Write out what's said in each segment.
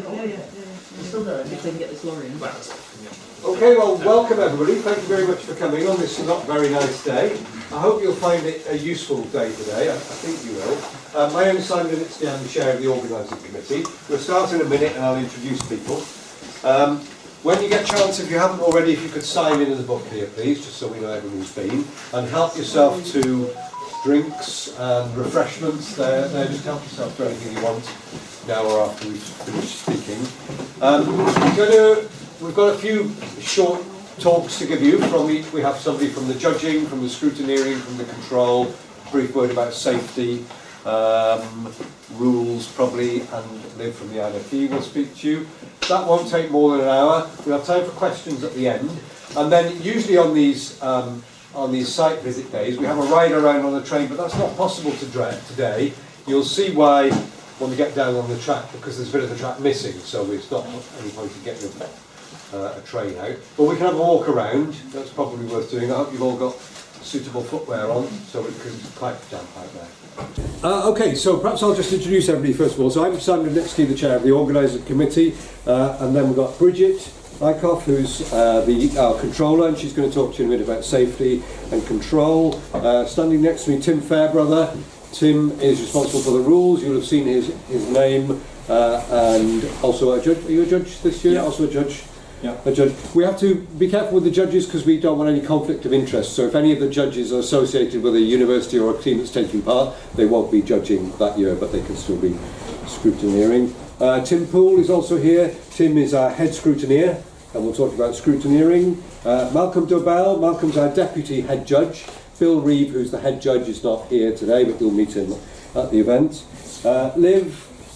Still going. If they can get this lorry in. Okay, well, welcome everybody. Thank you very much for coming on this not very nice day. I hope you'll find it a useful day today. I think you will. My name is Simon Nitsky. I'm the chair of the organising committee. We'll start in a minute and I'll introduce people. When you get a chance, if you haven't already, if you could sign in the book here, please, just so we know everyone's been, and help yourself to drinks and refreshments. There, just help yourself to anything you want now or after we've finished speaking. We've got a few short talks to give you. We have somebody from the judging, from the scrutineering, from the control, a brief word about safety, rules probably, and Liv from the IMechE will speak to you. That won't take more than an hour. We'll have time for questions at the end. And then usually on these site visit days, we have a ride around on the train, but that's not possible today. You'll see why when we get down on the track, because there's a bit of the track missing, so it's not any point in getting a train out. But we can have a walk around. That's probably worth doing. I hope you've all got suitable footwear on, so it can quite damp out there. Okay, so perhaps I'll just introduce everybody first of all. So I'm Simon Nitsky, the chair of the organising committee, and then we've got Bridget Eichhoff, who's our controller, and she's going to talk to you in a minute about safety and control. Standing next to me, Tim Fairbrother. Tim is responsible for the rules. You'll have seen his name, and also a judge. Are you a judge this year? Yeah. Also a judge? Yeah. A judge. We have to be careful with the judges because we don't want any conflict of interest. So if any of the judges are associated with a university or a team that's taking part, they won't be judging that year, but they can still be scrutineering. Tim Poole is also here. Tim is our head scrutineer, and we'll talk about scrutineering. Malcolm Dobell. Malcolm's our deputy head judge. Phil Reeve, who's the head judge, is not here today, but you'll meet him at the event.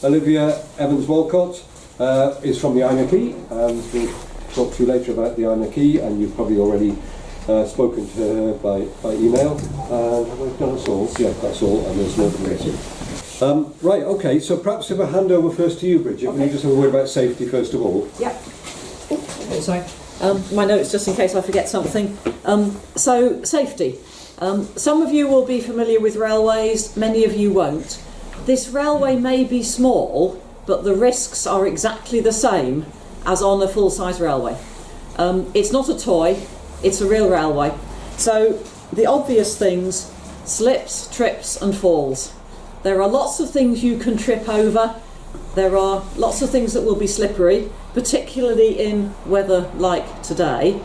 Olivia Evans-Walcott is from the IMechE, and we'll talk to you later about the IMechE, and you've probably already spoken to her by email. Have I done us all? Yeah, that's all, and there's no information. Right, okay, so perhaps if I hand over first to you, Bridget, okay. Will you just have a word about safety first of all? Yep. Okay, sorry. My notes, just in case I forget something. So, safety. Some of you will be familiar with railways, many of you won't. This railway may be small, but the risks are exactly the same as on a full-size railway. It's not a toy, it's a real railway. So the obvious things: slips, trips and falls. There are lots of things you can trip over. There are lots of things that will be slippery, particularly in weather like today.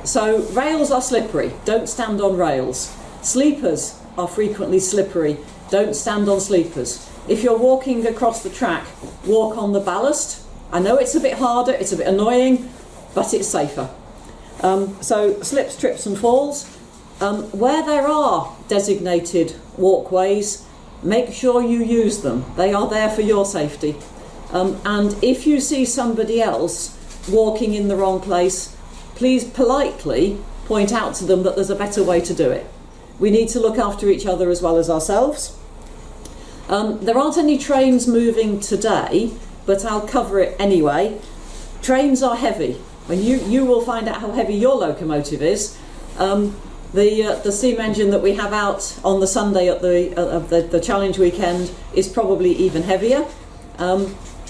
So rails are slippery, don't stand on rails. Sleepers are frequently slippery, don't stand on sleepers. If you're walking across the track, walk on the ballast. I know it's a bit harder, it's a bit annoying, but it's safer. So slips, trips and falls. Where there are designated walkways, make sure you use them. They are there for your safety. And if you see somebody else walking in the wrong place, please politely point out to them that there's a better way to do it. We need to look after each other as well as ourselves. There aren't any trains moving today, but I'll cover it anyway. Trains are heavy, and you will find out how heavy your locomotive is. The steam engine that we have out on the Sunday at the challenge weekend is probably even heavier.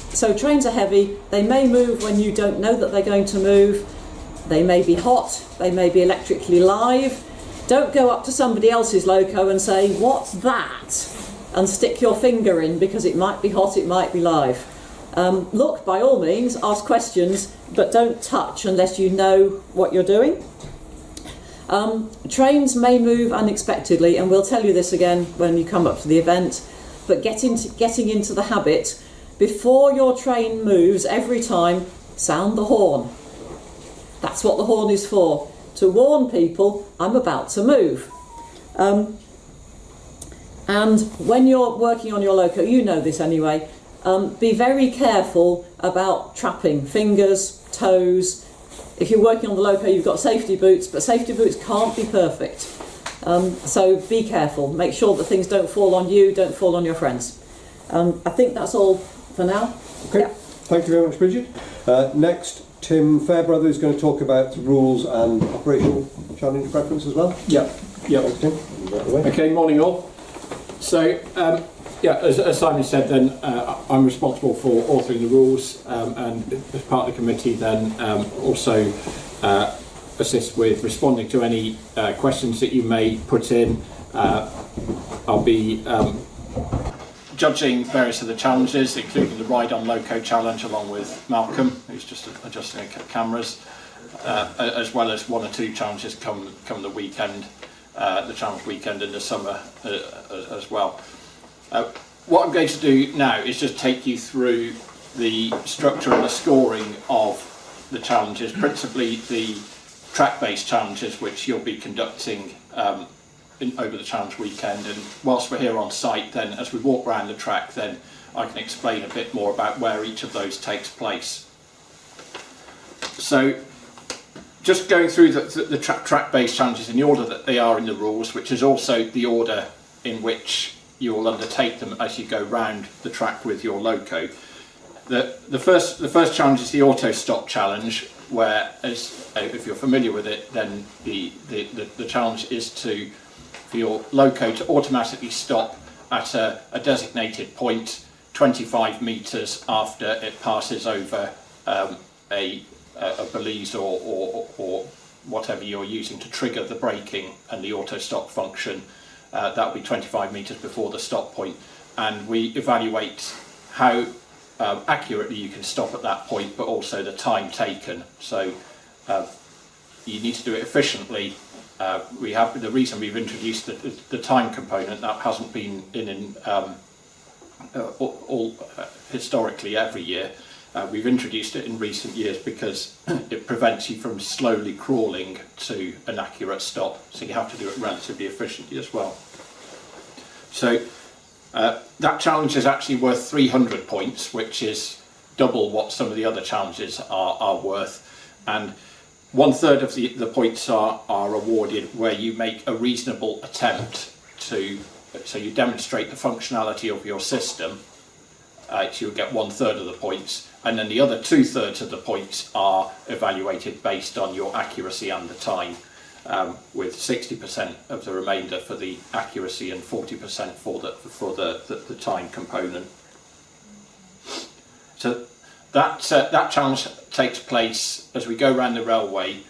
So trains are heavy. They may move when you don't know that they're going to move. They may be hot. They may be electrically live. Don't go up to somebody else's loco and say, "What's that?" and stick your finger in, because it might be hot, it might be live. Look, by all means, ask questions, but don't touch unless you know what you're doing. Trains may move unexpectedly, and we'll tell you this again when you come up to the event, but getting into the habit, before your train moves, every time, sound the horn. That's what the horn is for, to warn people, I'm about to move. And when you're working on your loco, you know this anyway, be very careful about trapping fingers, toes. If you're working on the loco, you've got safety boots, but safety boots can't be perfect. So be careful. Make sure that things don't fall on you, don't fall on your friends. I think that's all for now. Okay, yeah. Thank you very much, Bridget. Next, Tim Fairbrother is going to talk about rules and operational challenge preference as well. Yeah. Thanks, Tim. Okay, morning all. So Yeah, as Simon said, then I'm responsible for authoring the rules, and as part of the committee, then also assist with responding to any questions that you may put in. I'll be judging various of the challenges, including the Ride on Loco challenge, along with Malcolm, who's just adjusting cameras, as well as one or two challenges come the weekend, the challenge weekend in the summer as well. What I'm going to do now is just take you through the structure and the scoring of the challenges, principally the track-based challenges, which you'll be conducting over the challenge weekend. And whilst we're here on site, then as we walk around the track, then I can explain a bit more about where each of those takes place. So just going through the track-based challenges in the order that they are in the rules, which is also the order in which you will undertake them as you go round the track with your loco. The first challenge is the auto stop challenge, where, if you're familiar with it, then the challenge is for your loco to automatically stop at a designated point 25 metres after it passes over a balise or whatever you're using to trigger the braking and the auto stop function. That will be 25 metres before the stop point, and we evaluate how accurately you can stop at that point, but also the time taken. So you need to do it efficiently. The reason we've introduced the time component, that hasn't been in historically every year. We've introduced it in recent years because it prevents you from slowly crawling to an accurate stop, so you have to do it relatively efficiently as well. So that challenge is actually worth 300 points, which is double what some of the other challenges are worth, and 1/3 of the points are awarded where you make a reasonable attempt so you demonstrate the functionality of your system. So you'll get 1/3 of the points, and then the other 2/3 of the points are evaluated based on your accuracy and the time, with 60% of the remainder for the accuracy and 40% for the time component. So that challenge takes place as we go around the railway,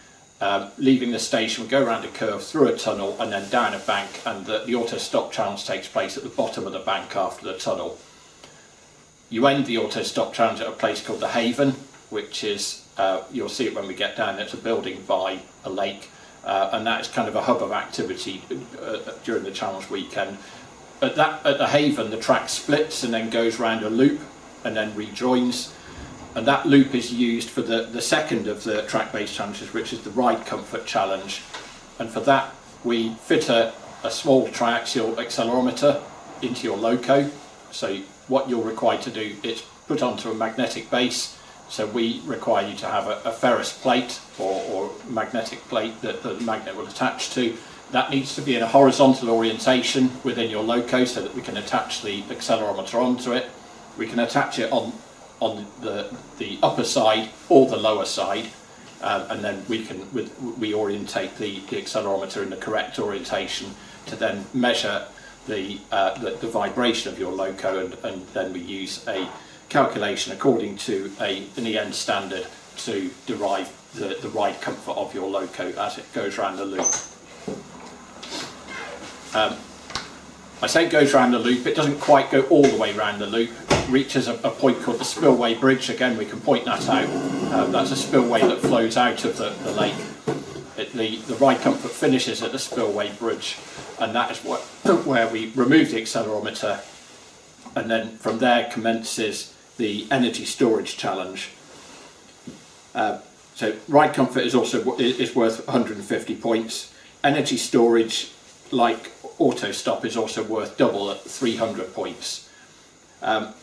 leaving the station. We go around a curve, through a tunnel, and then down a bank, and the auto stop challenge takes place at the bottom of the bank after the tunnel. You end the auto stop challenge at a place called the Haven, which is, you'll see it when we get down, it's a building by a lake, and that is kind of a hub of activity during the challenge weekend. At the Haven, the track splits and then goes round a loop and then rejoins, and that loop is used for the second of the track-based challenges, which is the Ride Comfort Challenge. And for that, we fit a small triaxial accelerometer into your loco. So what you're required to do is put onto a magnetic base. So we require you to have a ferrous plate or magnetic plate that the magnet will attach to. That needs to be in a horizontal orientation within your loco so that we can attach the accelerometer onto it. We can attach it on the upper side or the lower side, and then we orientate the accelerometer in the correct orientation to then measure the vibration of your loco, and then we use a calculation according to an EN standard to derive the ride comfort of your loco as it goes around the loop. I say it goes around the loop, it doesn't quite go all the way around the loop. It reaches a point called the Spillway Bridge. Again, we can point that out. That's a spillway that flows out of the lake. The ride comfort finishes at the Spillway Bridge, and that is where we remove the accelerometer, and then from there commences the energy storage challenge. So ride comfort is worth 150 points. Energy storage, like auto stop, is also worth double at 300 points.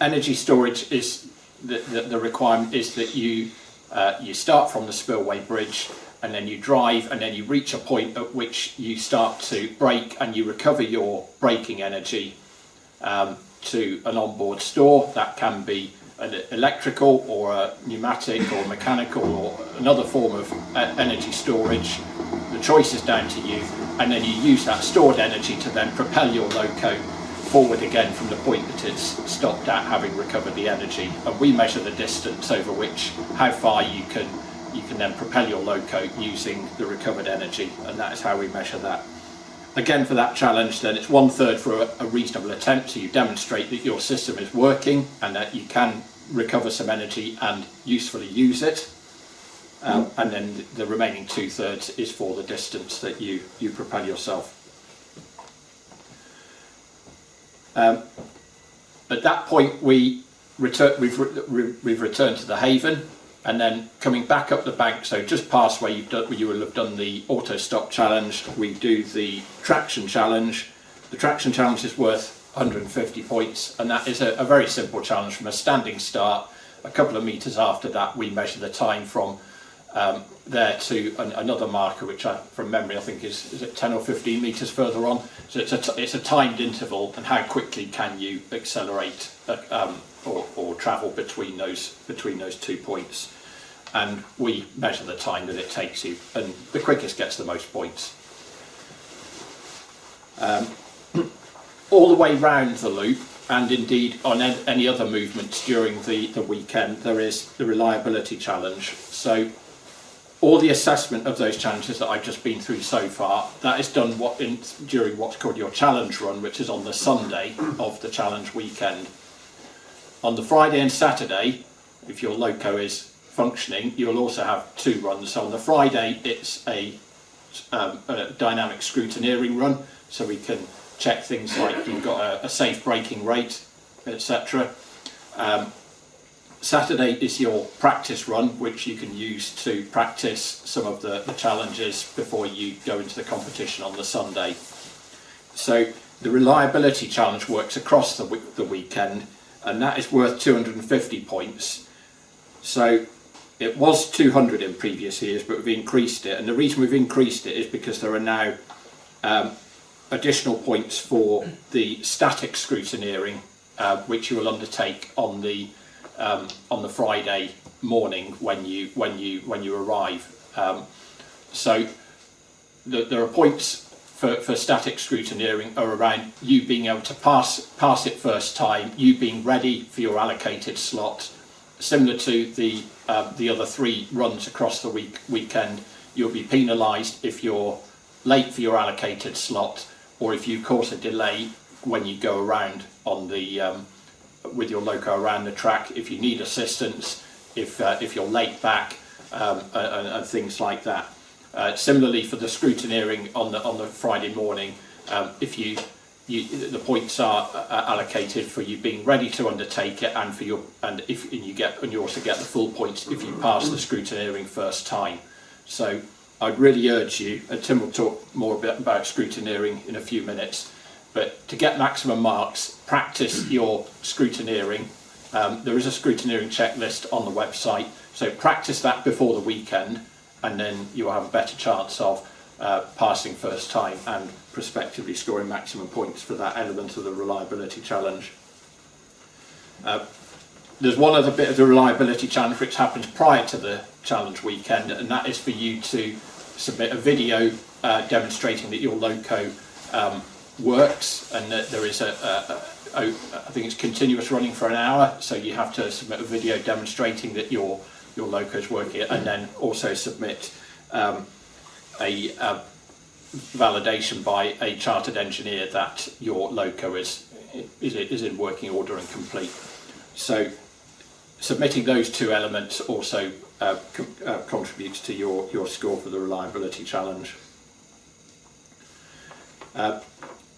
Energy storage is the requirement is that you start from the Spillway Bridge, and then you drive, and then you reach a point at which you start to brake, and you recover your braking energy to an onboard store. That can be an electrical or a pneumatic or mechanical or another form of energy storage. The choice is down to you, and then you use that stored energy to then propel your loco forward again from the point that it's stopped at, having recovered the energy. And we measure the distance over which, how far you can then propel your loco using the recovered energy, and that is how we measure that. Again, for that challenge, then it's 1/3 for a reasonable attempt, so you demonstrate that your system is working and that you can recover some energy and usefully use it. And then the remaining 2/3 is for the distance that you propel yourself. At that point, we've returned to the haven, and then coming back up the bank, so just past where you will have done the auto stop challenge, we do the traction challenge. The traction challenge is worth 150 points, and that is a very simple challenge from a standing start. A couple of metres after that, we measure the time from there to another marker, which from memory I think is it 10 or 15 metres further on. So it's a timed interval, and how quickly can you accelerate or travel between those 2 points. And we measure the time that it takes you, and the quickest gets the most points. All the way round the loop, and indeed on any other movements during the weekend, there is the reliability challenge. So all the assessment of those challenges that I've just been through so far, that is done during what's called your challenge run, which is on the Sunday of the challenge weekend. On the Friday and Saturday, if your loco is functioning, you'll also have 2 runs. So on the Friday, it's a dynamic scrutineering run, so we can check things like you've got a safe braking rate, etc. Saturday is your practice run, which you can use to practice some of the challenges before you go into the competition on the Sunday. So the reliability challenge works across the weekend, and that is worth 250 points. So it was 200 in previous years, but we've increased it, and the reason we've increased it is because there are now additional points for the static scrutineering, which you will undertake on the Friday morning when you arrive. So there are points for static scrutineering are around you being able to pass it first time, you being ready for your allocated slot. Similar to the other 3 runs across the weekend, you'll be penalised if you're late for your allocated slot, or if you cause a delay when you go around on the with your loco around the track, if you need assistance, if you're late back, and things like that. Similarly, for the scrutineering on the Friday morning, if the points are allocated for you being ready to undertake it, and you also get the full points if you pass the scrutineering first time. So I'd really urge you, and Tim will talk more about scrutineering in a few minutes, but to get maximum marks, practice your scrutineering. There is a scrutineering checklist on the website, so practice that before the weekend, and then you'll have a better chance of passing first time and prospectively scoring maximum points for that element of the reliability challenge. There's one other bit of the reliability challenge which happens prior to the challenge weekend, and that is for you to submit a video demonstrating that your loco works, and that there is I think it's continuous running for an hour, so you have to submit a video demonstrating that your loco is working, and then also submit a validation by a chartered engineer that your loco is in working order and complete. So submitting those 2 elements also contributes to your score for the reliability challenge.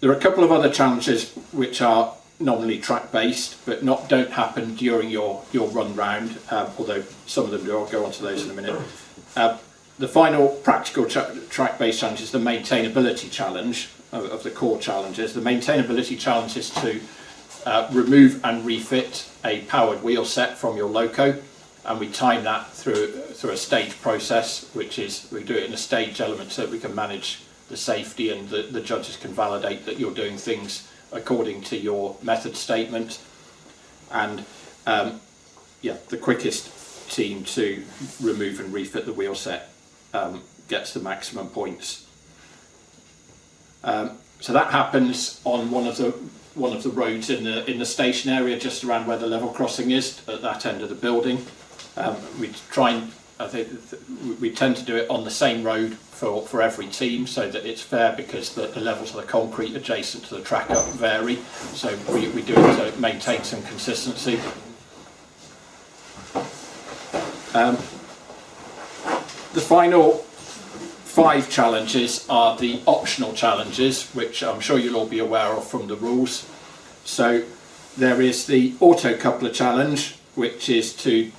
There are a couple of other challenges which are nominally track based, but don't happen during your run round, although some of them do. I'll go on to those in a minute. The final practical track based challenge is the maintainability challenge of the core challenges. The maintainability challenge is to remove and refit a powered wheel set from your loco, and we time that through a stage process, which is we do it in a stage element so that we can manage the safety, and the judges can validate that you're doing things according to your method statement. And the quickest team to remove and refit the wheel set gets the maximum points. So that happens on one of the one of the roads in the station area, just around where the level crossing is at that end of the building. We try and we tend to do it on the same road for every team, so that it's fair, because the levels of the concrete adjacent to the track up vary. So we do it to maintain some consistency. The final 5 challenges are the optional challenges, which I'm sure you'll all be aware of from the rules. So there is the auto coupler challenge, which is to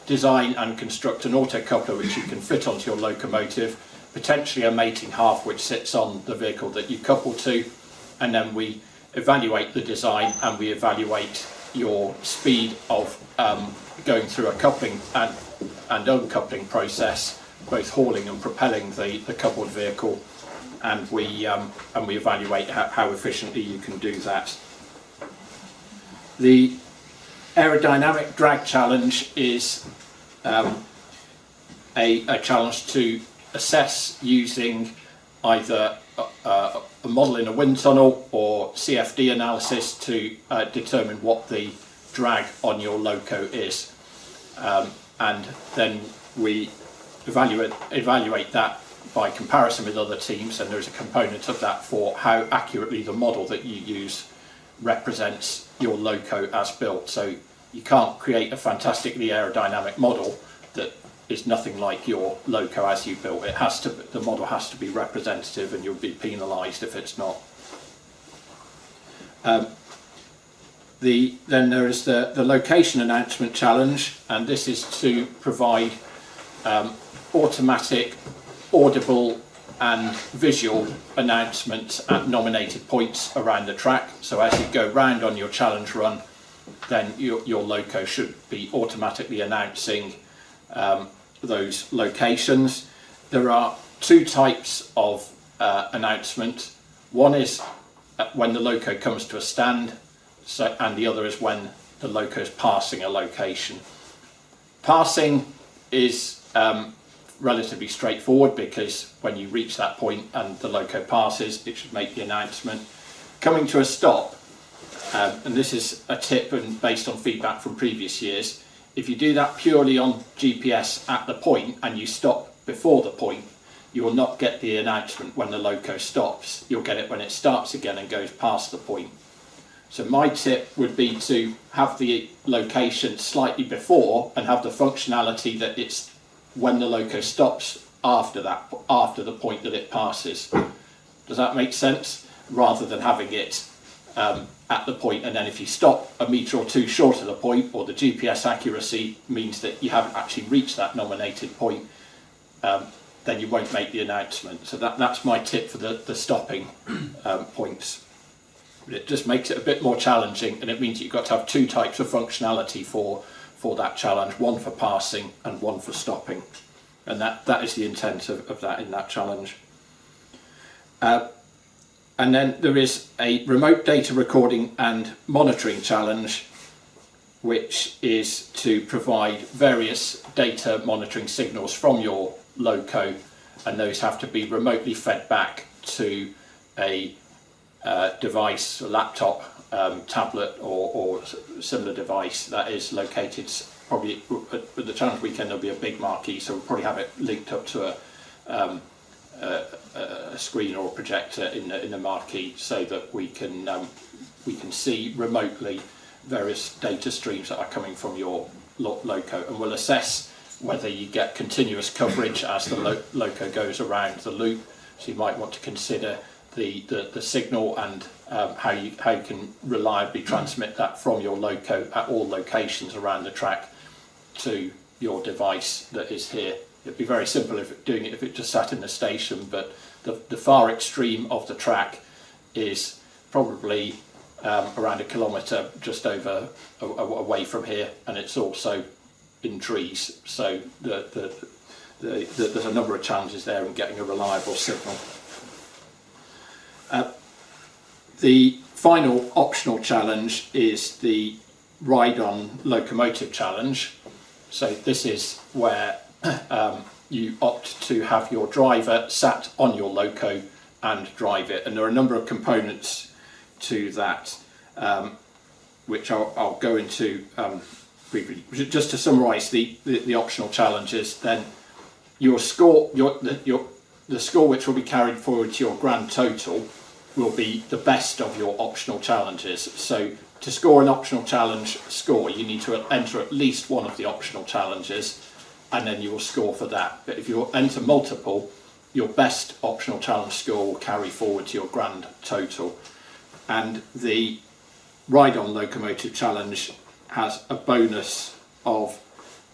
design and construct an auto coupler which you can fit onto your locomotive, potentially a mating half which sits on the vehicle that you couple to, and then we evaluate the design and we evaluate your speed of going through a coupling and uncoupling process, both hauling and propelling the coupled vehicle, and we evaluate how efficiently you can do that. The aerodynamic drag challenge is a challenge to assess using either a model in a wind tunnel or CFD analysis to determine what the drag on your loco is, and then we evaluate that by comparison with other teams, and there's a component of that for how accurately the model that you use represents your loco as built. So you can't create a fantastically aerodynamic model that is nothing like your loco as you built. It has to, the model has to be representative, and you'll be penalised if it's not. Then there is the location announcement challenge, and this is to provide automatic, audible and visual announcements at nominated points around the track. So as you go round on your challenge run, then your loco should be automatically announcing those locations. There are 2 types of announcement. One is when the loco comes to a stand, and the other is when the loco is passing a location. Passing is relatively straightforward, because when you reach that point and the loco passes, it should make the announcement. Coming to a stop, and this is a tip and based on feedback from previous years, if you do that purely on GPS at the point and you stop before the point, you will not get the announcement when the loco stops. You'll get it when it starts again and goes past the point. So my tip would be to have the location slightly before and have the functionality that it's when the loco stops after the point that it passes. Does that make sense? Rather than having it at the point, and then if you stop a metre or 2 short of the point, or the GPS accuracy means that you haven't actually reached that nominated point, then you won't make the announcement. So that's my tip for the stopping points. It just makes it a bit more challenging, and it means you've got to have 2 types of functionality for that challenge, one for passing and one for stopping, and that is the intent of that in that challenge. And then there is a remote data recording and monitoring challenge, which is to provide various data monitoring signals from your loco, and those have to be remotely fed back to a device, a laptop, tablet or similar device that is located probably at the challenge weekend. There'll be a big marquee, so we'll probably have it linked up to a screen or a projector in the marquee, so that we can see remotely various data streams that are coming from your loco, and we'll assess whether you get continuous coverage as the loco goes around the loop. So you might want to consider the signal and how you can reliably transmit that from your loco at all locations around the track to your device that is here. It'd be very simple if it just sat in the station, but the far extreme of the track is probably around 1 kilometre just over away from here, and it's also in trees, so there's a number of challenges there in getting a reliable signal. The final optional challenge is the ride-on locomotive challenge. So this is where you opt to have your driver sat on your loco and drive it, and there are a number of components to that, which I'll go into briefly. Just to summarise the optional challenges, then your score, the score which will be carried forward to your grand total will be the best of your optional challenges. So to score an optional challenge score, you need to enter at least one of the optional challenges, and then you will score for that. But if you enter multiple, your best optional challenge score will carry forward to your grand total. And the ride-on locomotive challenge has a bonus of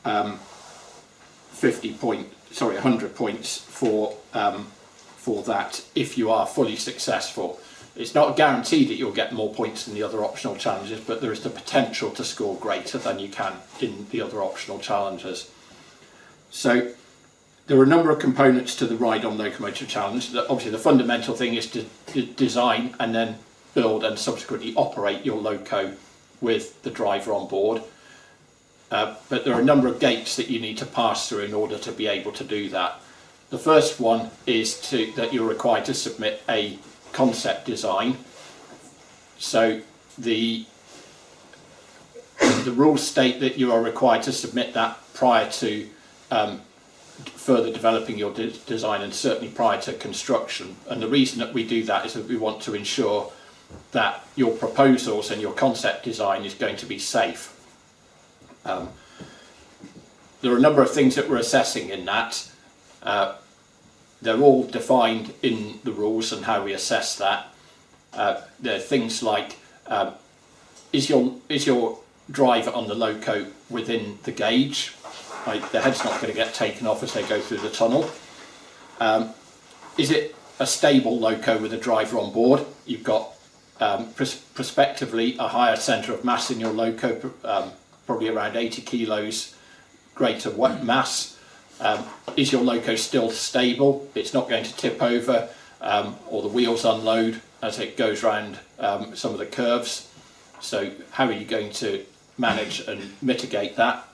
100 points for that if you are fully successful. It's not a guarantee that you'll get more points than the other optional challenges, but there is the potential to score greater than you can in the other optional challenges. So there are a number of components to the ride-on locomotive challenge. Obviously the fundamental thing is to design and then build and subsequently operate your loco with the driver on board. But there are a number of gates that you need to pass through in order to be able to do that. The first one is that you're required to submit a concept design. So the rules state that you are required to submit that prior to further developing your design, and certainly prior to construction. And the reason that we do that is that we want to ensure that your proposals and your concept design is going to be safe. There are a number of things that we're assessing in that. They're all defined in the rules and how we assess that. There are things like, is your driver on the loco within the gauge? The head's not going to get taken off as they go through the tunnel. Is it a stable loco with a driver on board? You've got prospectively a higher centre of mass in your loco, probably around 80 kilos greater mass. Is your loco still stable? It's not going to tip over or the wheels unload as it goes round some of the curves. So how are you going to manage and mitigate that?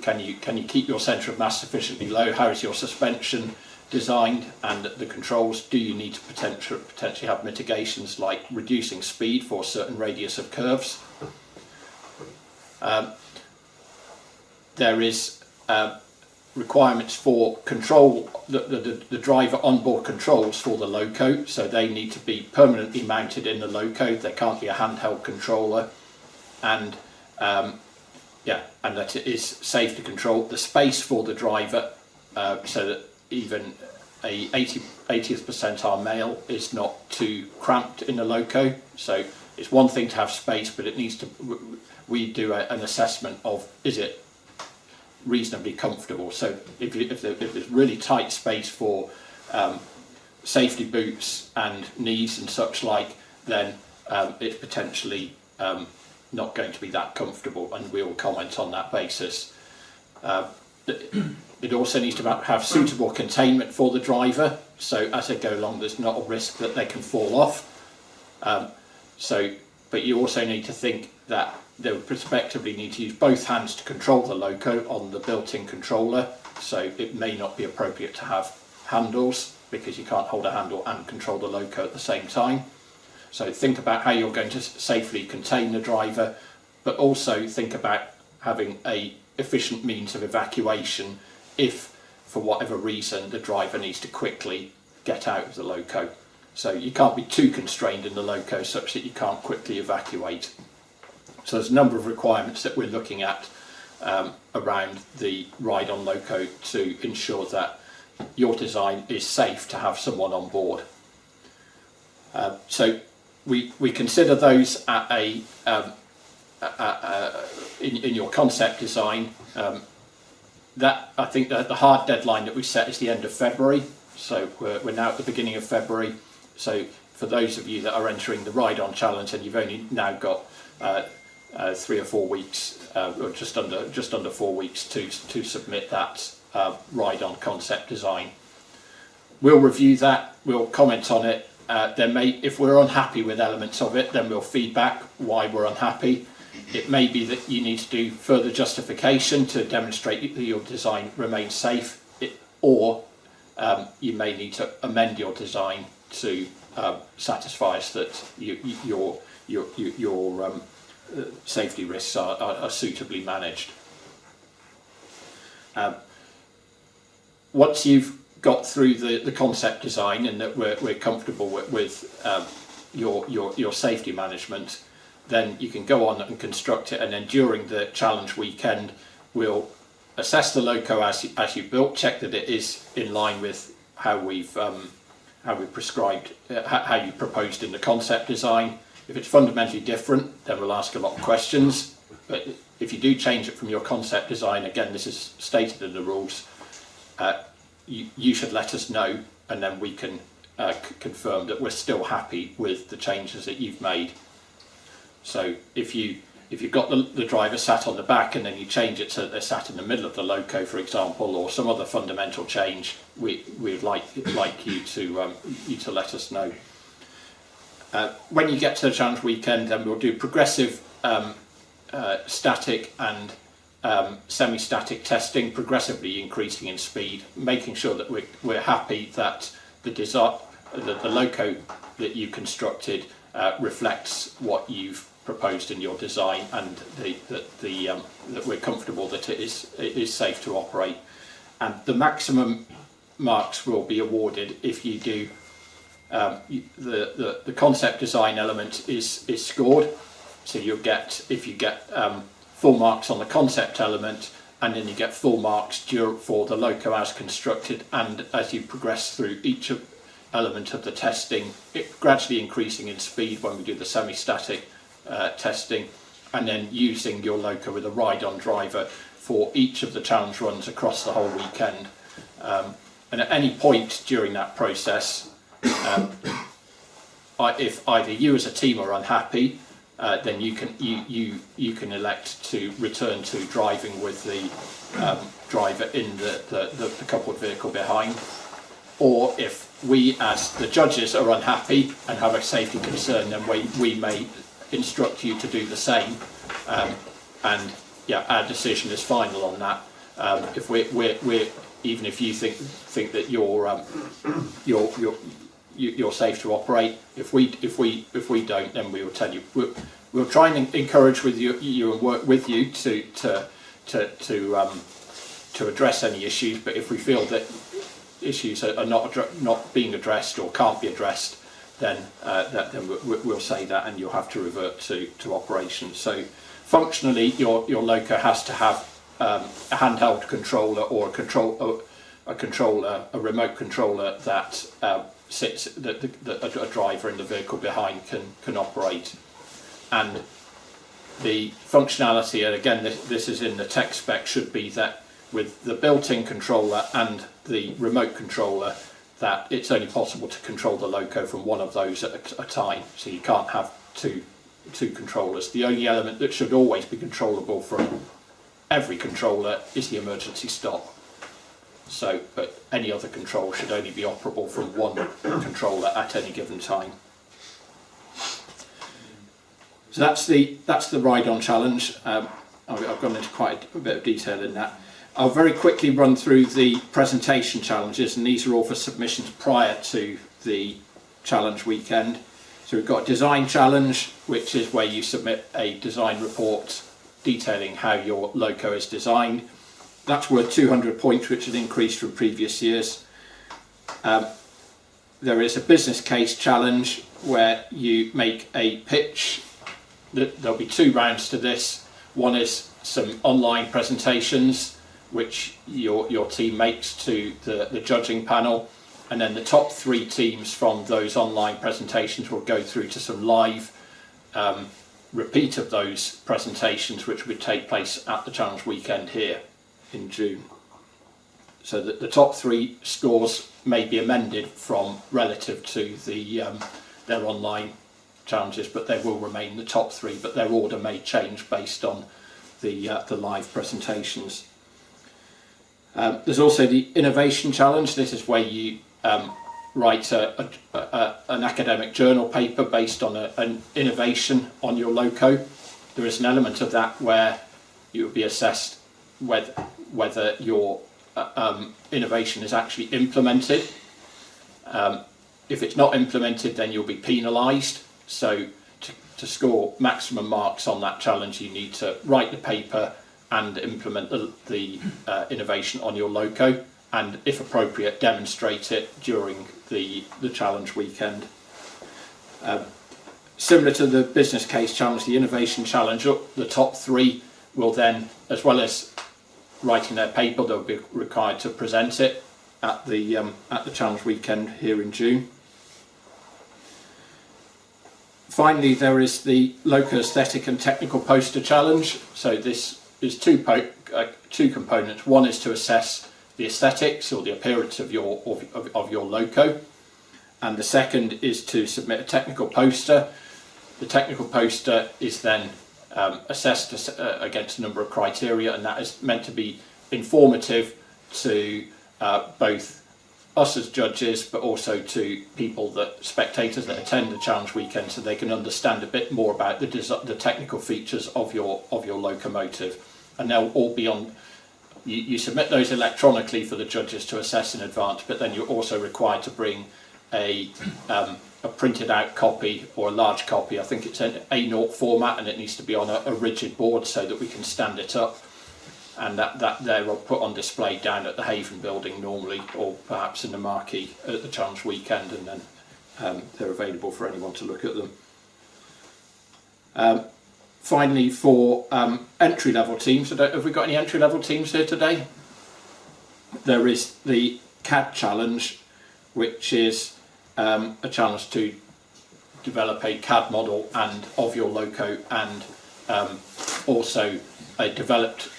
Can you keep your centre of mass sufficiently low? How is your suspension designed and the controls? Do you need to potentially have mitigations like reducing speed for a certain radius of curves? There is requirements for control, the driver onboard controls for the loco, so they need to be permanently mounted in the loco. There can't be a handheld controller, and and that it is safe to control the space for the driver, so that even a 80th percentile male is not too cramped in the loco. So it's one thing to have space, but it needs to, we do an assessment of, is it reasonably comfortable? So if there's really tight space for safety boots and knees and such like, then it's potentially not going to be that comfortable, and we will comment on that basis. It also needs to have suitable containment for the driver, so as they go along there's not a risk that they can fall off. But you also need to think that they would prospectively need to use both hands to control the loco on the built-in controller, so it may not be appropriate to have handles because you can't hold a handle and control the loco at the same time. So think about how you're going to safely contain the driver, but also think about having a efficient means of evacuation if for whatever reason the driver needs to quickly get out of the loco. So you can't be too constrained in the loco such that you can't quickly evacuate. So there's a number of requirements that we're looking at around the ride-on loco to ensure that your design is safe to have someone on board. So we consider those at in your concept design. That, I think that the hard deadline that we set is the end of February. So we're now at the beginning of February. So for those of you that are entering the ride-on challenge, and you've only now got 3 or 4 weeks, or just under 4 weeks to submit that ride-on concept design. We'll review that. We'll comment on it. If we're unhappy with elements of it, then we'll feedback why we're unhappy. It may be that you need to do further justification to demonstrate that your design remains safe, or you may need to amend your design to satisfies that your safety risks are suitably managed. Once you've got through the concept design and that we're comfortable with your safety management, then you can go on and construct it, and then during the challenge weekend we'll assess the loco as you built, check that it is in line with how we prescribed, how you proposed in the concept design. If it's fundamentally different, then we'll ask a lot of questions, but if you do change it from your concept design, again this is stated in the rules, you should let us know, and then we can confirm that we're still happy with the changes that you've made. So if you've got the driver sat on the back and then you change it so that they're sat in the middle of the loco, for example, or some other fundamental change, we'd like you to let us know. When you get to the challenge weekend, then we'll do progressive static and semi-static testing, progressively increasing in speed, making sure that we're happy that the loco that you constructed reflects what you've proposed in your design, and that we're comfortable that it is safe to operate. And the maximum marks will be awarded if you do the concept design element is scored. So if you get full marks on the concept element, and then you get full marks for the loco as constructed, and as you progress through each element of the testing, it gradually increasing in speed when we do the semi-static testing, and then using your loco with a ride-on driver for each of the challenge runs across the whole weekend. And at any point during that process, if either you as a team are unhappy, then you can elect to return to driving with the driver in the coupled vehicle behind, or if we as the judges are unhappy and have a safety concern, then we may instruct you to do the same, and yeah, our decision is final on that. If we're even if you think that you're safe to operate, if we don't, then we will tell you. We'll try and encourage you and work with you to address any issues. But if we feel that issues are not being addressed or can't be addressed, then we'll say that, and you'll have to revert to operations. So functionally, your loco has to have a handheld controller or a remote controller that sits that a driver in the vehicle behind can operate. And the functionality, and again this is in the tech spec, should be that with the built-in controller and the remote controller, that it's only possible to control the loco from one of those at a time. So you can't have two controllers. The only element that should always be controllable from every controller is the emergency stop. So, but any other control should only be operable from one controller at any given time. So that's the ride-on challenge. I've gone into quite a bit of detail in that. I'll very quickly run through the presentation challenges, and these are all for submissions prior to the challenge weekend. So we've got a design challenge, which is where you submit a design report detailing how your loco is designed. That's worth 200 points, which has increased from previous years. There is a business case challenge where you make a pitch. There'll be two rounds to this. One is some online presentations which your team makes to the judging panel, and then the top three teams from those online presentations will go through to some live repeat of those presentations, which would take place at the challenge weekend here in June. So that the top three scores may be amended from relative to their online challenges, but they will remain the top three, but their order may change based on the live presentations. There's also the innovation challenge. This is where you write an academic journal paper based on an innovation on your loco. There is an element of that where you will be assessed whether your innovation is actually implemented. If it's not implemented, then you'll be penalised. So to score maximum marks on that challenge, you need to write the paper and implement the innovation on your loco, and if appropriate, demonstrate it during the challenge weekend. Similar to the business case challenge, the innovation challenge, the top 3 will then, as well as writing their paper, they'll be required to present it at the challenge weekend here in June. Finally, there is the loco aesthetic and technical poster challenge. So this is two components. One is to assess the aesthetics or the appearance of your loco, and the second is to submit a technical poster. The technical poster is then assessed against a number of criteria, and that is meant to be informative to both us as judges, but also to spectators that attend the challenge weekend, so they can understand a bit more about the technical features of your locomotive. And they'll all be on. You submit those electronically for the judges to assess in advance, but then you're also required to bring a printed out copy or a large copy. I think it's an A0 format, and it needs to be on a rigid board so that we can stand it up, and that they're put on display down at the Haven building normally, or perhaps in the marquee at the challenge weekend, and then they're available for anyone to look at them. Finally, for entry-level teams, have we got any entry-level teams here today? There is the CAD challenge, which is a challenge to develop a CAD model of your loco, and also a developed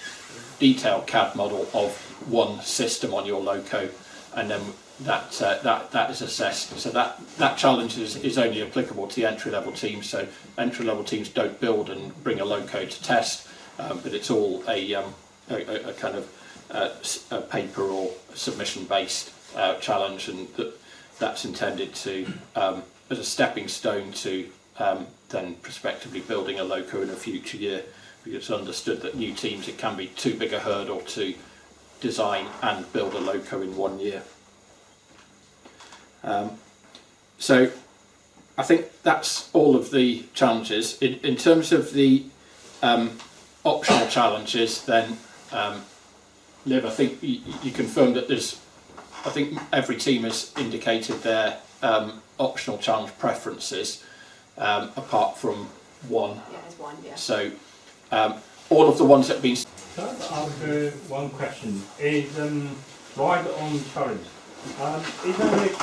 detailed CAD model of one system on your loco, and then that is assessed. So that challenge is only applicable to the entry-level teams. So entry-level teams don't build and bring a loco to test, but it's all a kind of a paper or submission-based challenge, and that's intended to as a stepping stone to then prospectively building a loco in a future year. It's understood that new teams, it can be too big a hurdle to design and build a loco in 1 year. So I think that's all of the challenges. In terms of the optional challenges, then Liv, I think you confirmed that I think every team has indicated their optional challenge preferences, apart from one. Yeah, there's one, yeah. So all of the ones that have been... Can I ask one question? Is ride on challenge. Is that like,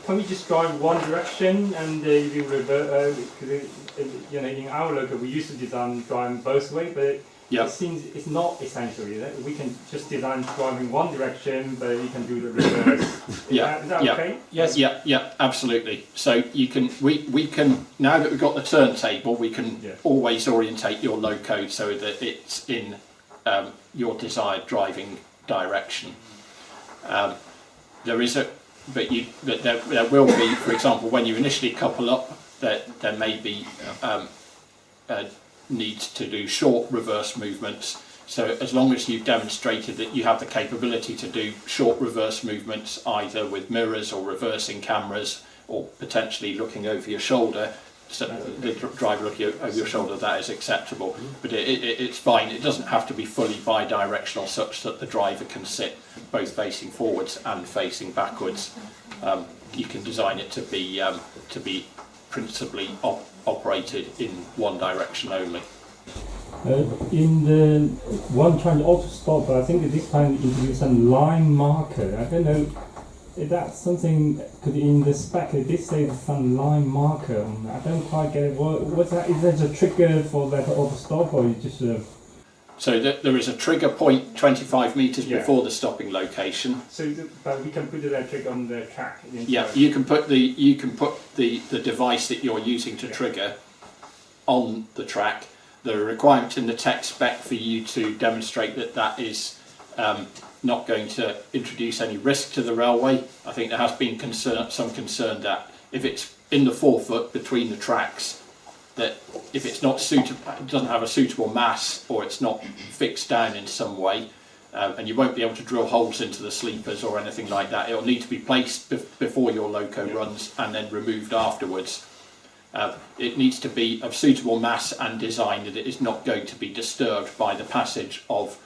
can we just drive one direction and you revert? Because in our local we used to design driving both ways, but Yep. it seems it's not essentially that we can just design driving one direction, but you can do the reverse. Is that okay? Yes. Yeah, absolutely. So we can now that we've got the turntable, we can always orientate your loco so that it's in your desired driving direction. There will be, for example, when you initially couple up, there may be need to do short reverse movements. So as long as you've demonstrated that you have the capability to do short reverse movements, either with mirrors or reversing cameras, or potentially looking over your shoulder, so the driver looking over your shoulder, that is acceptable. But it's fine. It doesn't have to be fully bi-directional, such that the driver can sit both facing forwards and facing backwards. You can design it to be principally operated in one direction only. In the one trying to auto stop, I think this time introduce a line marker. I don't know if that's something, because in the spec it did say some line marker. I don't quite get it. What's that? Is there a trigger for that auto stop, or you just? So there is a trigger point 25 metres before the stopping location. So, but we can put that trigger on the track. Yeah, you can put the device that you're using to trigger on the track. There are requirements in the tech spec for you to demonstrate that is not going to introduce any risk to the railway. I think there has been some concern that if it's in the forefoot between the tracks, that if it's not suitable, it doesn't have a suitable mass, or it's not fixed down in some way, and you won't be able to drill holes into the sleepers or anything like that. It'll need to be placed before your loco runs and then removed afterwards. It needs to be of suitable mass and design that it is not going to be disturbed by the passage of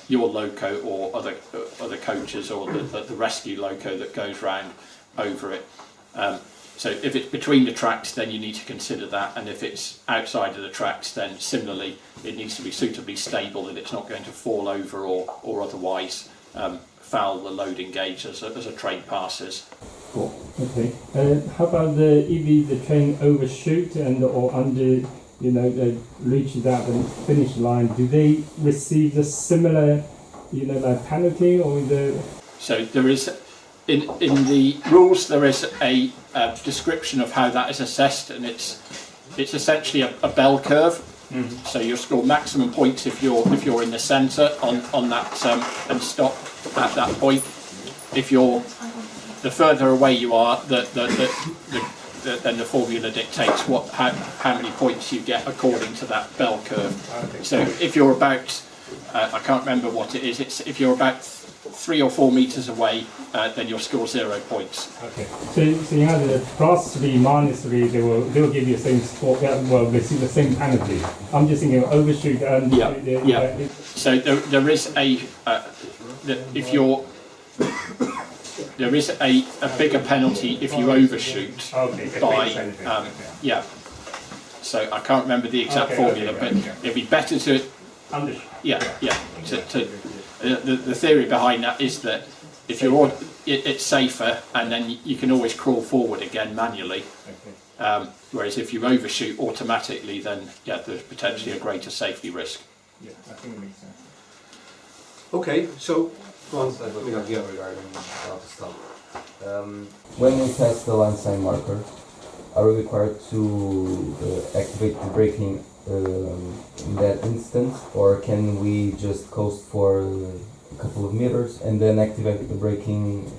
your loco or other coaches or the rescue loco that goes round over it. So if it's between the tracks, then you need to consider that, and if it's outside of the tracks, then similarly it needs to be suitably stable, that it's not going to fall over or otherwise foul the loading gauge as a train passes. Cool. Okay. How about if the train overshoot and or under, reaches out the finish line? Do they receive the similar, like penalty or the? So there is. In the rules, there is a description of how that is assessed, and it's essentially a bell curve. Mm-hmm. So you'll score maximum points if you're in the centre on that and stop at that point. If you're the further away you are, then the formula dictates how many points you get according to that bell curve. Okay. So if you're about, I can't remember what it is. If you're about 3 or 4 metres away, then you'll score 0 points. Okay. So you have the +3, -3. They'll give you the same score. Well, they see the same penalty. I'm just thinking overshoot and So there is there is a bigger penalty if you overshoot. Okay. So I can't remember the exact formula, but it'd be better to. The theory behind that is that if you're it's safer, and then you can always crawl forward again manually. Whereas if you overshoot automatically, then there's potentially a greater safety risk. Yeah, I think it makes sense. Okay, so regarding how to stop. When we test the line sign marker, are we required to activate the braking in that instance, or can we just coast for a couple of meters and then activate the braking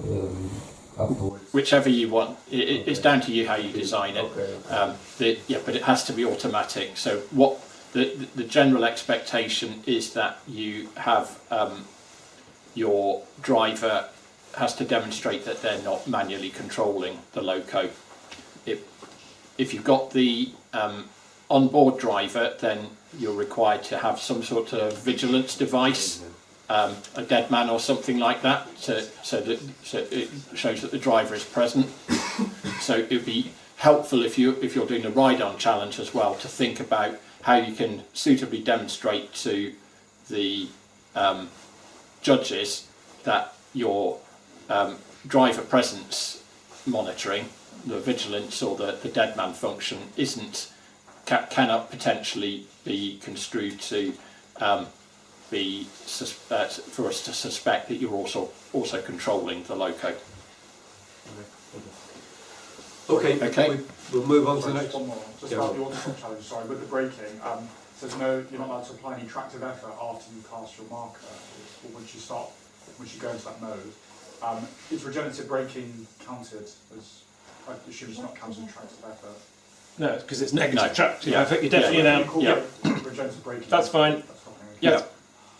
afterwards? Whichever you want. It's down to you how you design it. Okay. But it has to be automatic. So what the general expectation is that you have your driver has to demonstrate that they're not manually controlling the loco. If you've got the on-board driver, then you're required to have some sort of vigilance device, a dead man or something like that, so it shows that the driver is present. So it would be helpful if you're doing a ride-on challenge as well, to think about how you can suitably demonstrate to the judges that your driver presence monitoring, the vigilance or the dead man function, cannot potentially be construed to for us to suspect that you're also controlling the loco. Okay. We'll move on to the next. One more, just about the auto challenge. Sorry, with the braking. Says no, you're not allowed to apply any tractive effort after you cast your marker, or once you go into that mode. Is regenerative braking counted as? I assume it's not counted as tractive effort. No, because it's negative tractive Yeah. effort. You're definitely allowed. Regenerative braking. That's fine. That's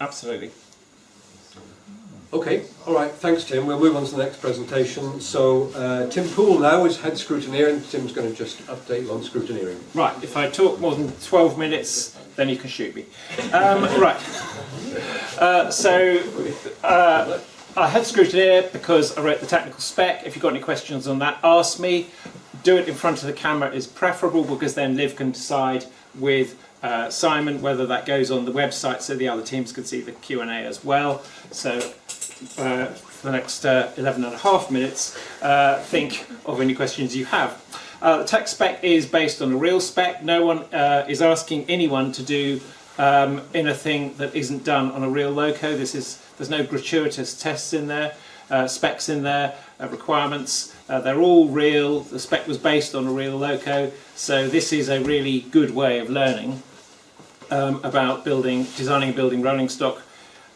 Absolutely. Okay, all right, thanks Tim. We'll move on to the next presentation. So Tim Poole now is head scrutineer, and Tim's going to just update you on scrutineering. Right, if I talk more than 12 minutes, then you can shoot me. Right. I had scrutineer because I wrote the technical spec. If you've got any questions on that, ask me. Do it in front of the camera is preferable, because then Liv can decide with Simon whether that goes on the website, so the other teams can see the Q&A as well. So for the next 11 and a half minutes, think of any questions you have. The tech spec is based on a real spec. No one is asking anyone to do anything that isn't done on a real loco. There's no gratuitous tests in there, specs in there, requirements. They're all real. The spec was based on a real loco, so this is a really good way of learning about designing and building rolling stock,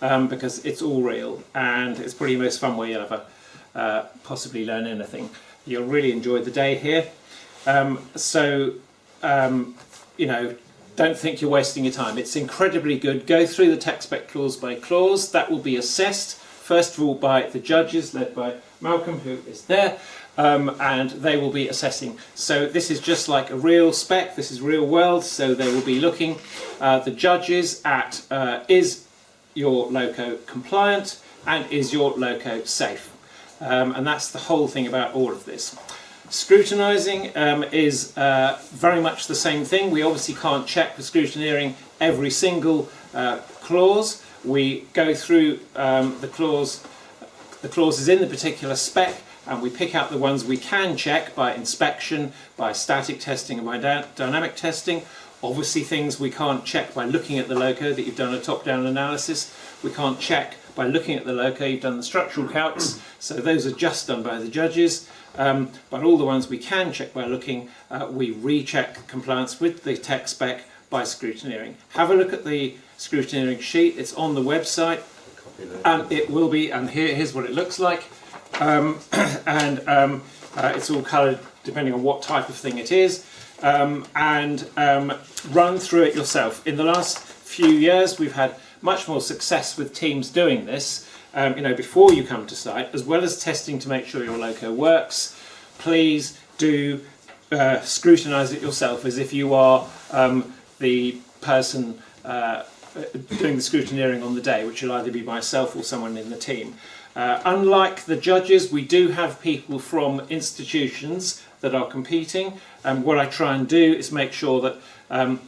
because it's all real, and it's probably the most fun way you'll ever possibly learn anything. You'll really enjoy the day here. don't think you're wasting your time. It's incredibly good. Go through the tech spec clause by clause. That will be assessed, first of all, by the judges, led by Malcolm, who is there, and they will be assessing. So this is just like a real spec, this is real world, so they will be looking, the judges, at is your loco compliant and is your loco safe? And that's the whole thing about all of this. Scrutinising is very much the same thing. We obviously can't check for scrutineering every single clause. We go through the clauses in the particular spec, and we pick out the ones we can check by inspection, by static testing and by dynamic testing. Obviously things we can't check by looking at the loco, that you've done a top-down analysis. We can't check by looking at the loco, you've done the structural calcs, so those are just done by the judges. But all the ones we can check by looking, we recheck compliance with the tech spec by scrutineering. Have a look at the scrutineering sheet, it's on the website, and it will be, and here's what it looks like. It's all coloured depending on what type of thing it is, and run through it yourself. In the last few years we've had much more success with teams doing this, before you come to site, as well as testing to make sure your loco works. Please do scrutinise it yourself as if you are the person doing the scrutineering on the day, which will either be myself or someone in the team. Unlike the judges, we do have people from institutions that are competing, and what I try and do is make sure that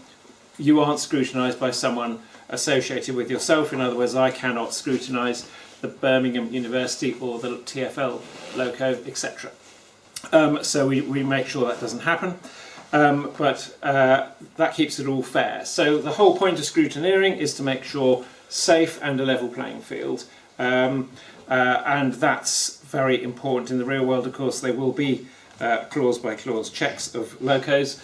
you aren't scrutinised by someone associated with yourself. In other words, I cannot scrutinise the Birmingham University or the TfL loco, etc. So we make sure that doesn't happen, but that keeps it all fair. So the whole point of scrutineering is to make sure safe and a level playing field. And that's very important in the real world. Of course, there will be clause by clause checks of locos,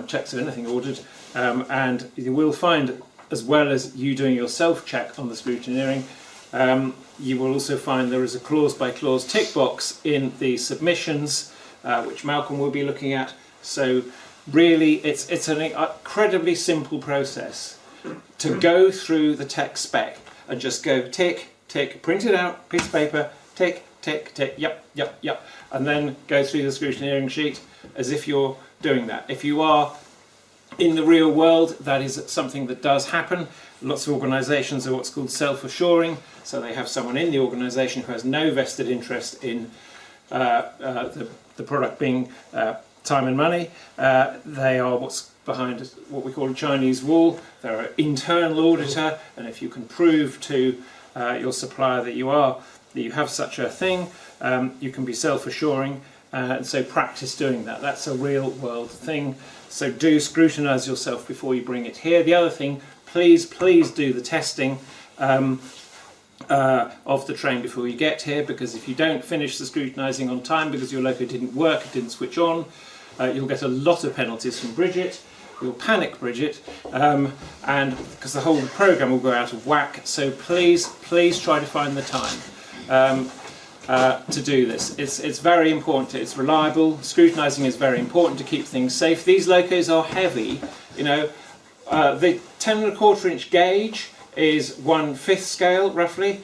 checks of anything ordered, and you will find, as well as you doing your self-check on the scrutineering, you will also find there is a clause by clause tick box in the submissions, which Malcolm will be looking at. So really it's an incredibly simple process to go through the tech spec and just go tick, tick, print it out, piece of paper, tick, tick, tick, yep, yep, yep, and then go through the scrutineering sheet as if you're doing that. If you are in the real world, that is something that does happen. Lots of organisations are what's called self-assuring, so they have someone in the organisation who has no vested interest in the product being time and money. They are what's behind what we call a Chinese wall. They're an internal auditor, and if you can prove to your supplier that you have such a thing, you can be self-assuring, and so practice doing that. That's a real world thing. So do scrutinise yourself before you bring it here. The other thing, please do the testing of the train before you get here, because if you don't finish the scrutinising on time because your loco didn't work, it didn't switch on, you'll get a lot of penalties from Bridget. You'll panic Bridget, and because the whole programme will go out of whack. So please try to find the time to do this. It's very important. It's reliable. Scrutinising is very important to keep things safe. These locos are heavy. The 10¼ inch gauge is 1/5 scale roughly.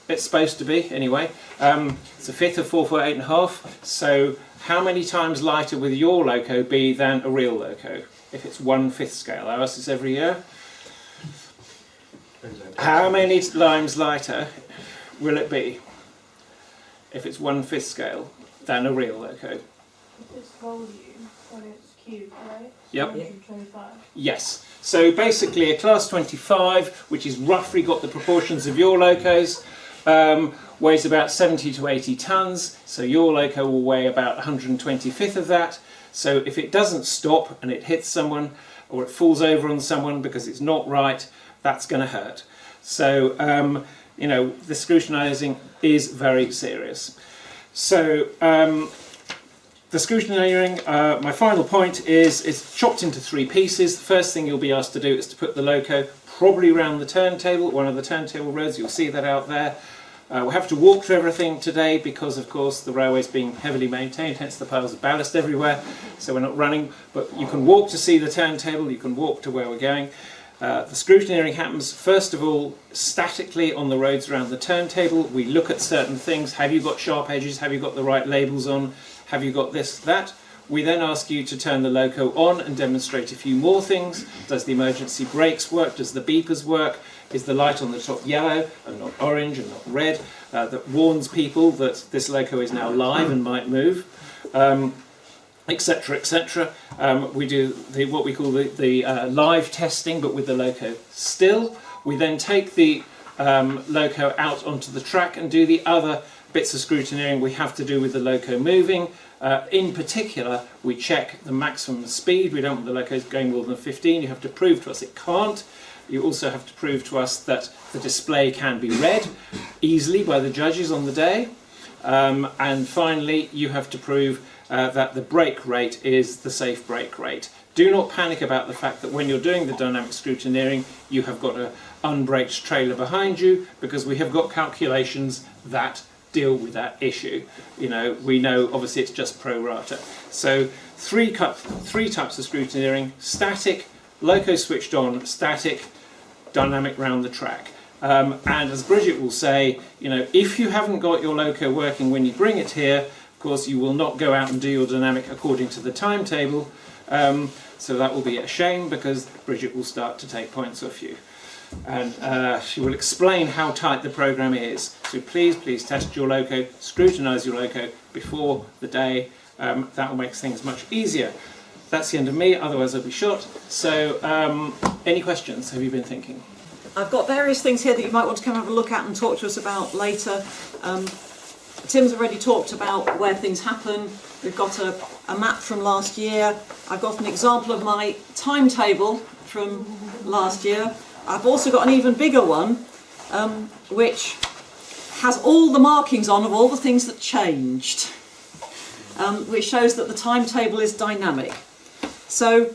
It's supposed to be anyway. It's a fifth of 4 foot 8.5. So how many times lighter will your loco be than a real loco if it's 1/5 scale? I ask this every year. How many times lighter will it be if it's 1/5 scale than a real loco? It's volume when it's cubed, right? Yep. 125. Yes. So basically a class 25, which is roughly got the proportions of your locos, weighs about 70 to 80 tonnes. So your loco will weigh about 125th of that. So if it doesn't stop and it hits someone, or it falls over on someone because it's not right, that's going to hurt. So the scrutinising is very serious. So the scrutineering, my final point is, it's chopped into 3 pieces. The first thing you'll be asked to do is to put the loco probably around the turntable, one of the turntable rows. You'll see that out there. We have to walk through everything today because, of course, the railway's being heavily maintained, hence the piles of ballast everywhere, so we're not running. But you can walk to see the turntable, you can walk to where we're going. The scrutineering happens, first of all, statically on the roads around the turntable. We look at certain things. Have you got sharp edges? Have you got the right labels on? Have you got this, that? We then ask you to turn the loco on and demonstrate a few more things. Does the emergency brakes work? Does the beepers work? Is the light on the top yellow and not orange and not red? That warns people that this loco is now live and might move, etc., etc. We do what we call the live testing, but with the loco still. We then take the loco out onto the track and do the other bits of scrutineering we have to do with the loco moving. In particular, we check the maximum speed. We don't want the loco going more than 15. You have to prove to us it can't. You also have to prove to us that the display can be read easily by the judges on the day. And finally, you have to prove that the brake rate is the safe brake rate. Do not panic about the fact that when you're doing the dynamic scrutineering, you have got an unbraked trailer behind you, because we have got calculations that deal with that issue. You know, we know obviously it's just pro rata. So three types of scrutineering: static, loco switched on, static, dynamic round the track. And as Bridget will say, you know, if you haven't got your loco working when you bring it here, of course you will not go out and do your dynamic according to the timetable. So that will be a shame, because Bridget will start to take points off you. And she will explain how tight the program is. So please test your loco, scrutinise your loco before the day. That will make things much easier. That's the end of me, otherwise I'll be shot. So any questions have you been thinking? I've got various things here that you might want to come have a look at and talk to us about later. Tim's already talked about where things happen. We've got a map from last year. I've got an example of my timetable from last year. I've also got an even bigger one, which has all the markings on of all the things that changed, which shows that the timetable is dynamic. So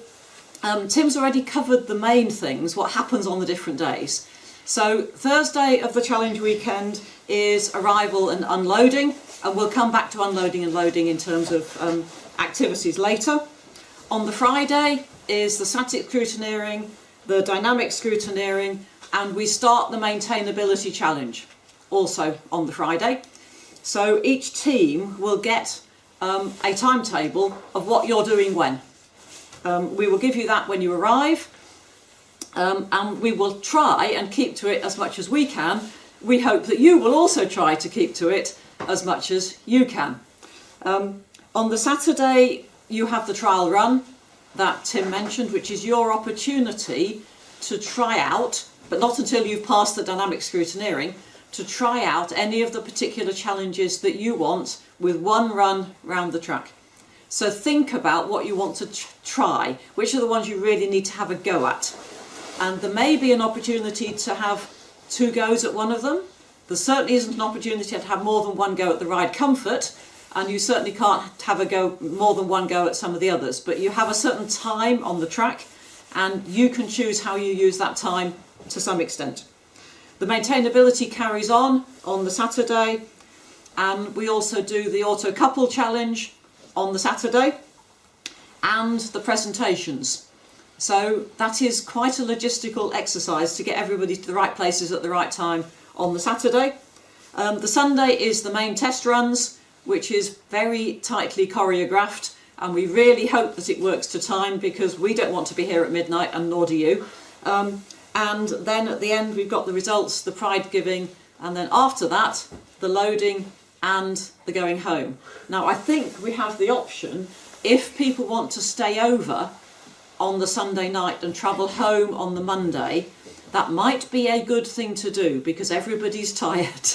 Tim's already covered the main things, what happens on the different days. So Thursday of the challenge weekend is arrival and unloading, and we'll come back to unloading and loading in terms of activities later. On the Friday is the static scrutineering, the dynamic scrutineering, and we start the maintainability challenge also on the Friday. So each team will get a timetable of what you're doing when. We will give you that when you arrive, and we will try and keep to it as much as we can. We hope that you will also try to keep to it as much as you can. On the Saturday you have the trial run that Tim mentioned, which is your opportunity to try out, but not until you've passed the dynamic scrutineering, to try out any of the particular challenges that you want with one run round the track. So think about what you want to try, which are the ones you really need to have a go at. And there may be an opportunity to have 2 goes at one of them. There certainly isn't an opportunity to have more than 1 go at the ride comfort, and you certainly can't have more than 1 go at some of the others. But you have a certain time on the track, and you can choose how you use that time to some extent. The maintainability carries on the Saturday, and we also do the auto couple challenge on the Saturday and the presentations. So that is quite a logistical exercise to get everybody to the right places at the right time on the Saturday. The Sunday is the main test runs, which is very tightly choreographed, and we really hope that it works to time, because we don't want to be here at midnight, and nor do you. And then at the end we've got the results, the pride giving, and then after that the loading and the going home. Now I think we have the option, if people want to stay over on the Sunday night and travel home on the Monday, that might be a good thing to do, because everybody's tired.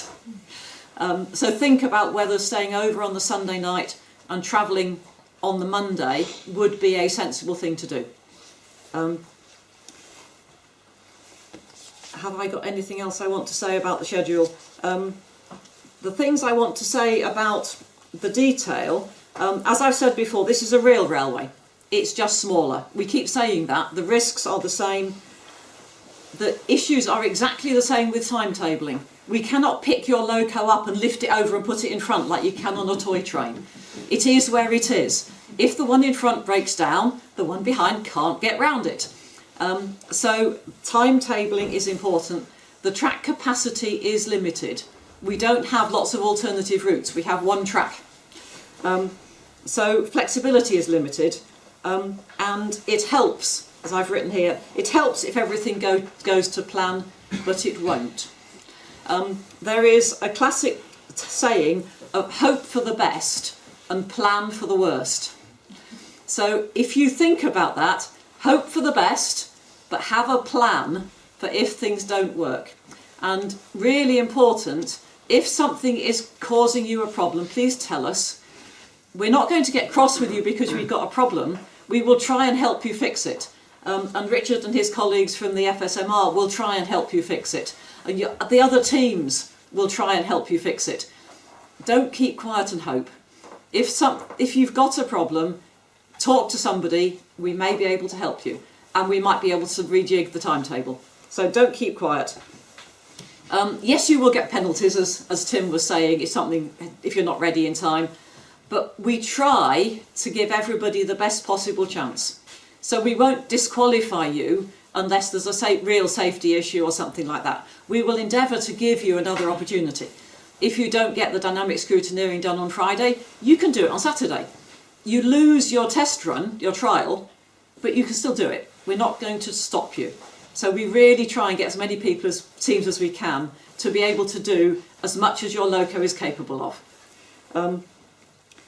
So think about whether staying over on the Sunday night and travelling on the Monday would be a sensible thing to do. Have I got anything else I want to say about the schedule? The things I want to say about the detail, as I've said before, this is a real railway. It's just smaller. We keep saying that. The risks are the same. the issues are exactly the same with timetabling. We cannot pick your loco up and lift it over and put it in front like you can on a toy train. It is where it is. If the one in front breaks down, the one behind can't get round it. So timetabling is important. The track capacity is limited. We don't have lots of alternative routes. We have one track. So flexibility is limited, and it helps, as I've written here, it helps if everything goes to plan, but it won't. There is a classic saying of hope for the best and plan for the worst. So if you think about that, hope for the best, but have a plan for if things don't work. And really important, if something is causing you a problem, please tell us. We're not going to get cross with you because we've got a problem. We will try and help you fix it. And Richard and his colleagues from the FSMR will try and help you fix it. And the other teams will try and help you fix it. Don't keep quiet and hope. If you've got a problem, talk to somebody. We may be able to help you. And we might be able to rejig the timetable. So don't keep quiet. Yes, you will get penalties, as Tim was saying, if you're not ready in time. But we try to give everybody the best possible chance. So we won't disqualify you unless there's a real safety issue or something like that. We will endeavour to give you another opportunity. If you don't get the dynamic scrutineering done on Friday, you can do it on Saturday. You lose your test run, your trial, but you can still do it. We're not going to stop you. So we really try and get as many teams as we can to be able to do as much as your loco is capable of.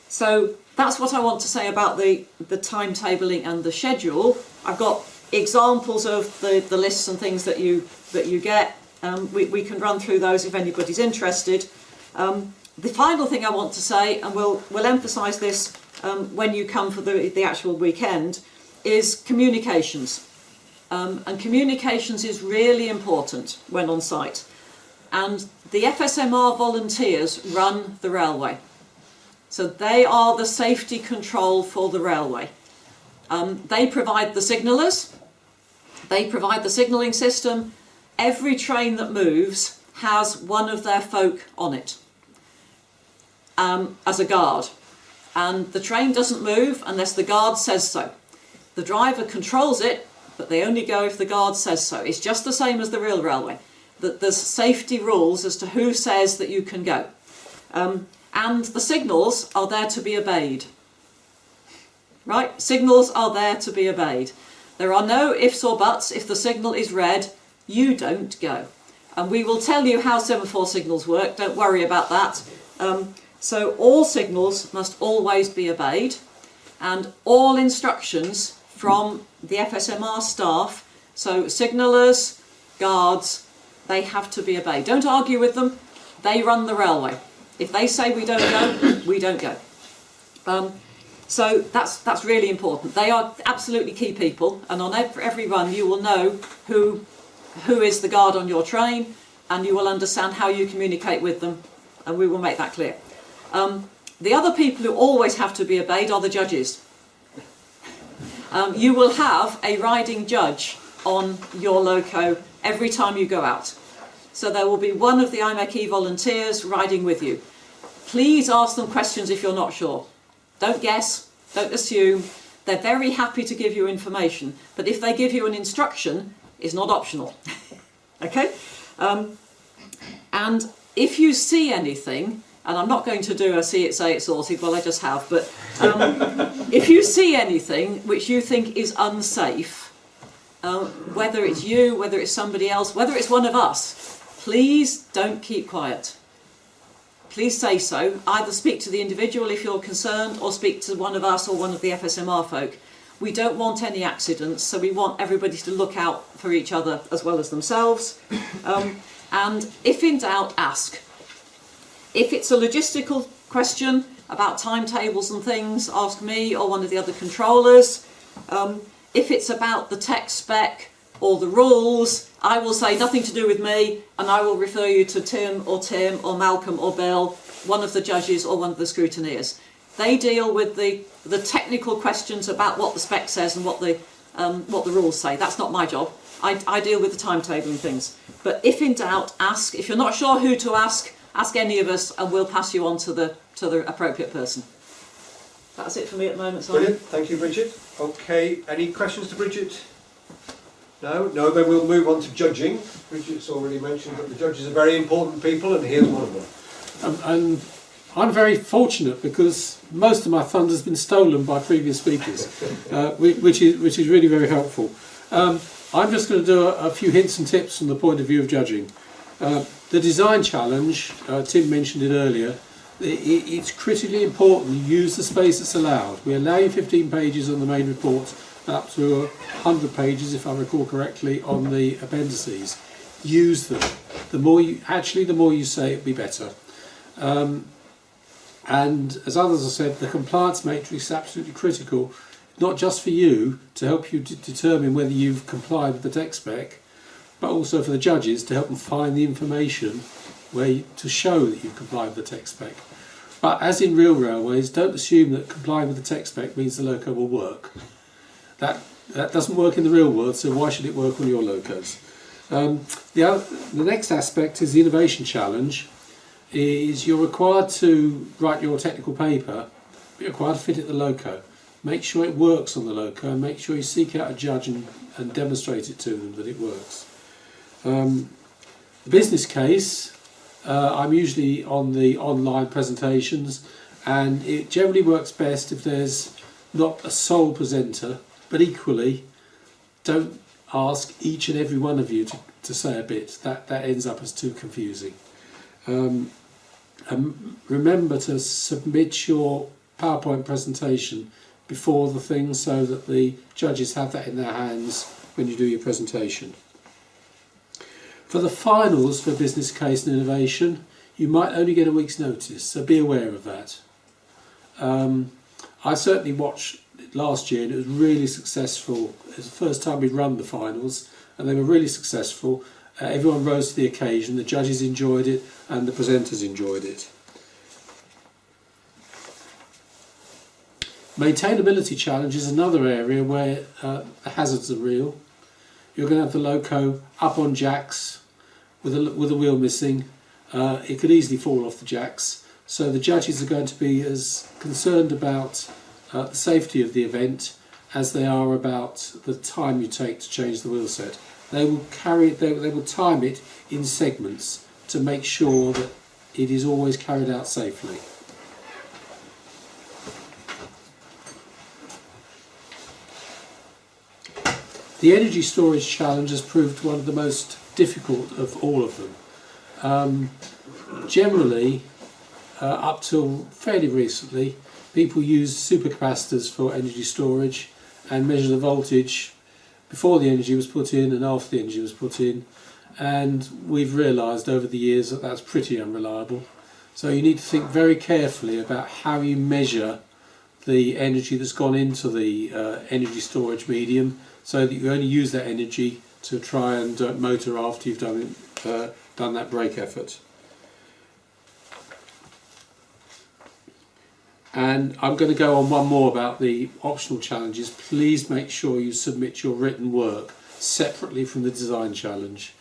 So that's what I want to say about the timetabling and the schedule. I've got examples of the lists and things that you get. We can run through those if anybody's interested. The final thing I want to say, and we'll emphasise this when you come for the actual weekend, is communications. And communications is really important when on site. And the FSMR volunteers run the railway. So they are the safety control for the railway. They provide the signallers, they provide the signalling system. Every train that moves has one of their folk on it as a guard. And the train doesn't move unless the guard says so. The driver controls it, but they only go if the guard says so. It's just the same as the real railway. There's safety rules as to who says that you can go. And the signals are there to be obeyed. Right? Signals are there to be obeyed. There are no ifs or buts. If the signal is red, you don't go. And we will tell you how semaphore signals work. Don't worry about that. So all signals must always be obeyed. And all instructions from the FSMR staff, so signallers, guards, they have to be obeyed. Don't argue with them. They run the railway. If they say we don't go, we don't go. So that's really important. They are absolutely key people, and on every run you will know who is the guard on your train, and you will understand how you communicate with them, and we will make that clear. The other people who always have to be obeyed are the judges. You will have a riding judge on your loco every time you go out. So there will be one of the IMechE volunteers riding with you. Please ask them questions if you're not sure. Don't guess, don't assume. They're very happy to give you information, but if they give you an instruction, it's not optional. Okay? And if you see anything, and I'm not going to do a see it, say it, sorted, well I just have, but if you see anything which you think is unsafe, whether it's you, whether it's somebody else, whether it's one of us, please don't keep quiet. Please say so. Either speak to the individual if you're concerned, or speak to one of us or one of the FSMR folk. We don't want any accidents, so we want everybody to look out for each other as well as themselves. And if in doubt, ask. If it's a logistical question about timetables and things, ask me or one of the other controllers. If it's about the tech spec or the rules, I will say nothing to do with me, and I will refer you to Tim or Malcolm or Bill, one of the judges or one of the scrutineers. They deal with the technical questions about what the spec says and what the rules say. That's not my job. I deal with the timetabling things. But if in doubt, ask. If you're not sure who to ask any of us, and we'll pass you on to the appropriate person. That's it for me at the moment, Simon. Brilliant, thank you, Bridget. Okay, any questions to Bridget? No? No, then we'll move on to judging. Bridget's already mentioned that the judges are very important people, and here's one of them. And I'm very fortunate because most of my fund has been stolen by previous speakers, which is really very helpful. I'm just going to do a few hints and tips from the point of view of judging. The design challenge, Tim mentioned it earlier, it's critically important you use the space that's allowed. We allow you 15 pages on the main report, up to 100 pages, if I recall correctly, on the appendices. Use them. The more you say, it'll be better. And as others have said, the compliance matrix is absolutely critical, not just for you to help you determine whether you've complied with the tech spec, but also for the judges to help them find the information to show that you've complied with the tech spec. But as in real railways, don't assume that complying with the tech spec means the loco will work. That doesn't work in the real world, so why should it work on your locos? The next aspect is the innovation challenge. Is you're required to write your technical paper, but you're required to fit it the loco. Make sure it works on the loco, and make sure you seek out a judge and demonstrate it to them that it works. The business case, I'm usually on the online presentations, and it generally works best if there's not a sole presenter, but equally don't ask each and every one of you to say a bit. That ends up as too confusing. And remember to submit your PowerPoint presentation before the thing so that the judges have that in their hands when you do your presentation. For the finals for business case and innovation, you might only get a week's notice, so be aware of that. I certainly watched it last year and it was really successful. It was the first time we'd run the finals and they were really successful. Everyone rose to the occasion, the judges enjoyed it and the presenters enjoyed it. Maintainability challenge is another area where the hazards are real. You're going to have the loco up on jacks with a wheel missing. It could easily fall off the jacks. So the judges are going to be as concerned about the safety of the event as they are about the time you take to change the wheel set. They will they will time it in segments to make sure that it is always carried out safely. The energy storage challenge has proved one of the most difficult of all of them. Generally, up till fairly recently, people used supercapacitors for energy storage and measure the voltage before the energy was put in and after the energy was put in, and we've realised over the years that that's pretty unreliable. So you need to think very carefully about how you measure the energy that's gone into the energy storage medium, so that you only use that energy to try and motor after you've done that brake effort. And I'm going to go on one more about the optional challenges. Please make sure you submit your written work separately from the design challenge.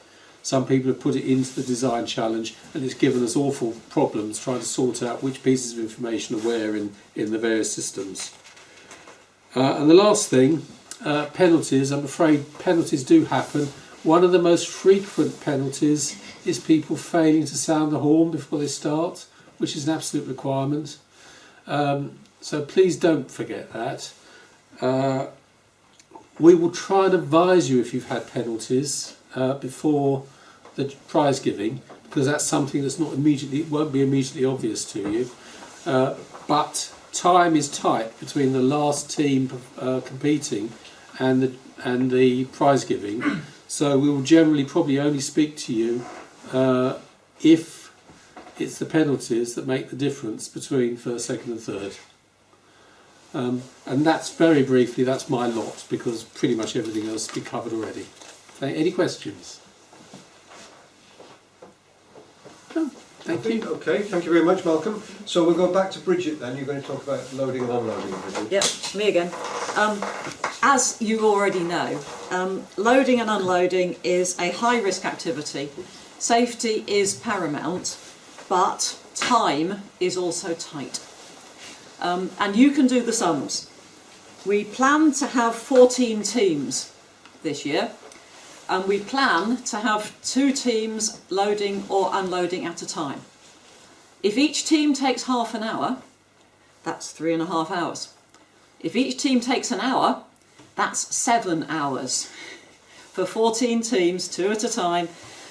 Some people have put it into the design challenge and it's given us awful problems trying to sort out which pieces of information are where in the various systems. And the last thing, penalties. I'm afraid penalties do happen. One of the most frequent penalties is people failing to sound the horn before they start, which is an absolute requirement. So please don't forget that. We will try and advise you if you've had penalties before the prize giving, because that's something that's won't be immediately obvious to you. But time is tight between the last team competing and the prize giving, so we will generally probably only speak to you if it's the penalties that make the difference between first, second and third. And that's very briefly, that's my lot, because pretty much everything else has been covered already. Any questions? No, thank you. Okay, thank you very much, Malcolm. So we'll go back to Bridget then. You're going to talk about loading and unloading, Bridget. Yep, me again. as you already know, loading and unloading is a high-risk activity. Safety is paramount, but time is also tight. And you can do the sums. We plan to have 14 teams this year, and we plan to have 2 teams loading or unloading at a time. If each team takes half an hour, that's 3.5 hours. If each team takes an hour, that's 7 hours. For 14 teams, 2 at a time.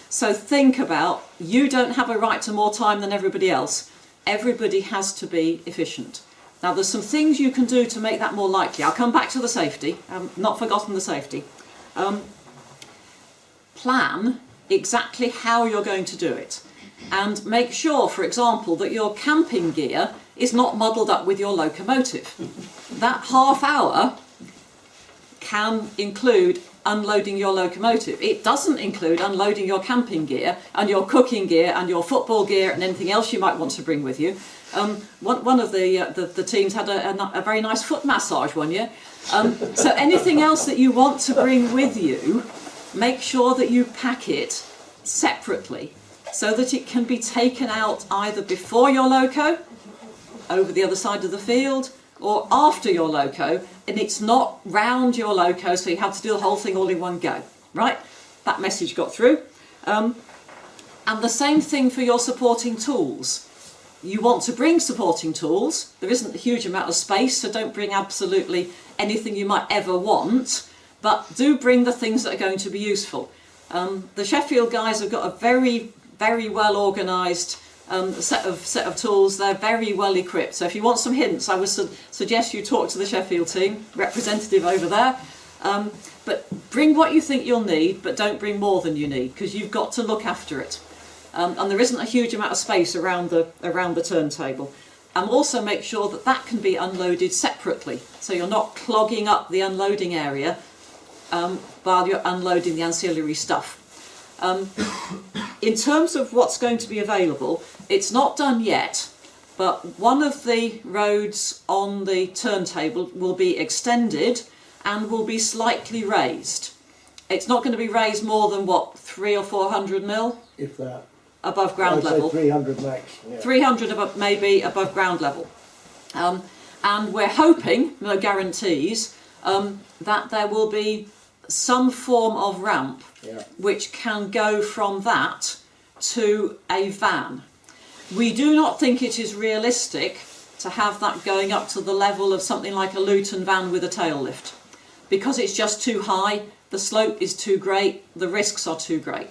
So think about, you don't have a right to more time than everybody else. Everybody has to be efficient. Now there's some things you can do to make that more likely. I'll come back to the safety. I've not forgotten the safety. Plan exactly how you're going to do it. And make sure, for example, that your camping gear is not muddled up with your locomotive. That half hour can include unloading your locomotive. It doesn't include unloading your camping gear and your cooking gear and your football gear and anything else you might want to bring with you. One of the teams had a very nice foot massage one year. So anything else that you want to bring with you, make sure that you pack it separately so that it can be taken out either before your loco, over the other side of the field, or after your loco, and it's not round your loco, so you have to do the whole thing all in one go. Right? That message got through. And the same thing for your supporting tools. You want to bring supporting tools. There isn't a huge amount of space, so don't bring absolutely anything you might ever want, but do bring the things that are going to be useful. The Sheffield guys have got a very, very well organised set of tools. They're very well equipped. So if you want some hints, I would suggest you talk to the Sheffield team, representative over there. But bring what you think you'll need, but don't bring more than you need, because you've got to look after it. And there isn't a huge amount of space around the turntable. And also make sure that that can be unloaded separately, so you're not clogging up the unloading area while you're unloading the ancillary stuff. In terms of what's going to be available, it's not done yet, but one of the roads on the turntable will be extended and will be slightly raised. It's not going to be raised more than, what, 300 or 400 mil? If that. Above ground level. 300 max. Yeah. 300 above, maybe above ground level. And we're hoping, no guarantees, that there will be some form of ramp which can go from that to a van. We do not think it is realistic to have that going up to the level of something like a Luton van with a tail lift, because it's just too high, the slope is too great, the risks are too great.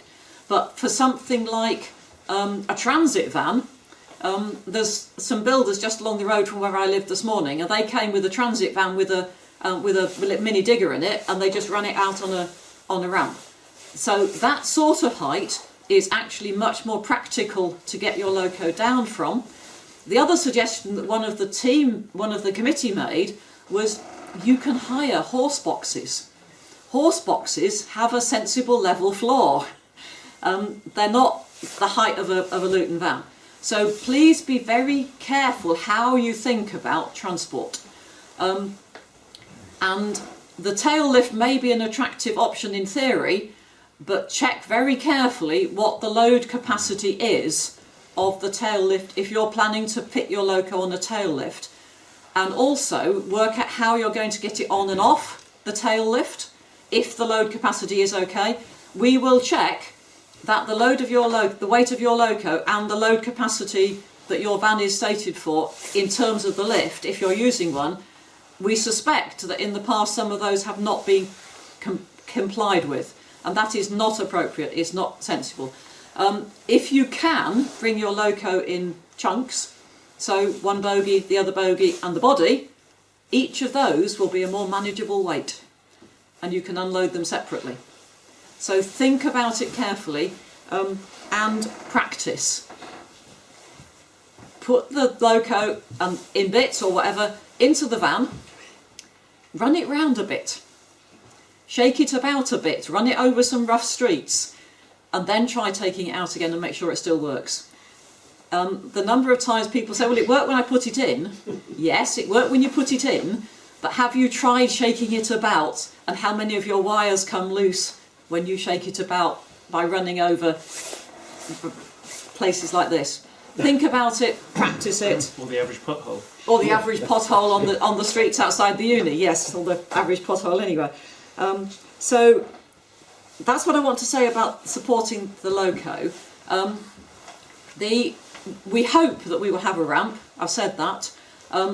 But for something like a transit van, there's some builders just along the road from where I lived this morning, and they came with a transit van with a mini digger in it, and they just ran it out on a ramp. So that sort of height is actually much more practical to get your loco down from. The other suggestion that one of the committee made was you can hire horse boxes. Horse boxes have a sensible level floor. They're not the height of a Luton van. So please be very careful how you think about transport. And the tail lift may be an attractive option in theory, but check very carefully what the load capacity is of the tail lift if you're planning to fit your loco on a tail lift. And also work out how you're going to get it on and off the tail lift, if the load capacity is okay. We will check that the load of your the weight of your loco and the load capacity that your van is stated for in terms of the lift, if you're using one. We suspect that in the past some of those have not been complied with, and that is not appropriate, it's not sensible. If you can, bring your loco in chunks, so one bogie, the other bogie and the body, each of those will be a more manageable weight, and you can unload them separately. So think about it carefully and practice. Put the loco in bits or whatever into the van, run it round a bit, shake it about a bit, run it over some rough streets, and then try taking it out again and make sure it still works. The number of times people say, well, it worked when I put it in. Yes, it worked when you put it in, But have you tried shaking it about, and how many of your wires come loose when you shake it about by running over places like this? Think about it, practice it. Or the average pothole. Or the average pothole on the streets outside the uni, yes, or the average pothole anywhere. So that's what I want to say about supporting the loco. We hope that we will have a ramp, I've said that.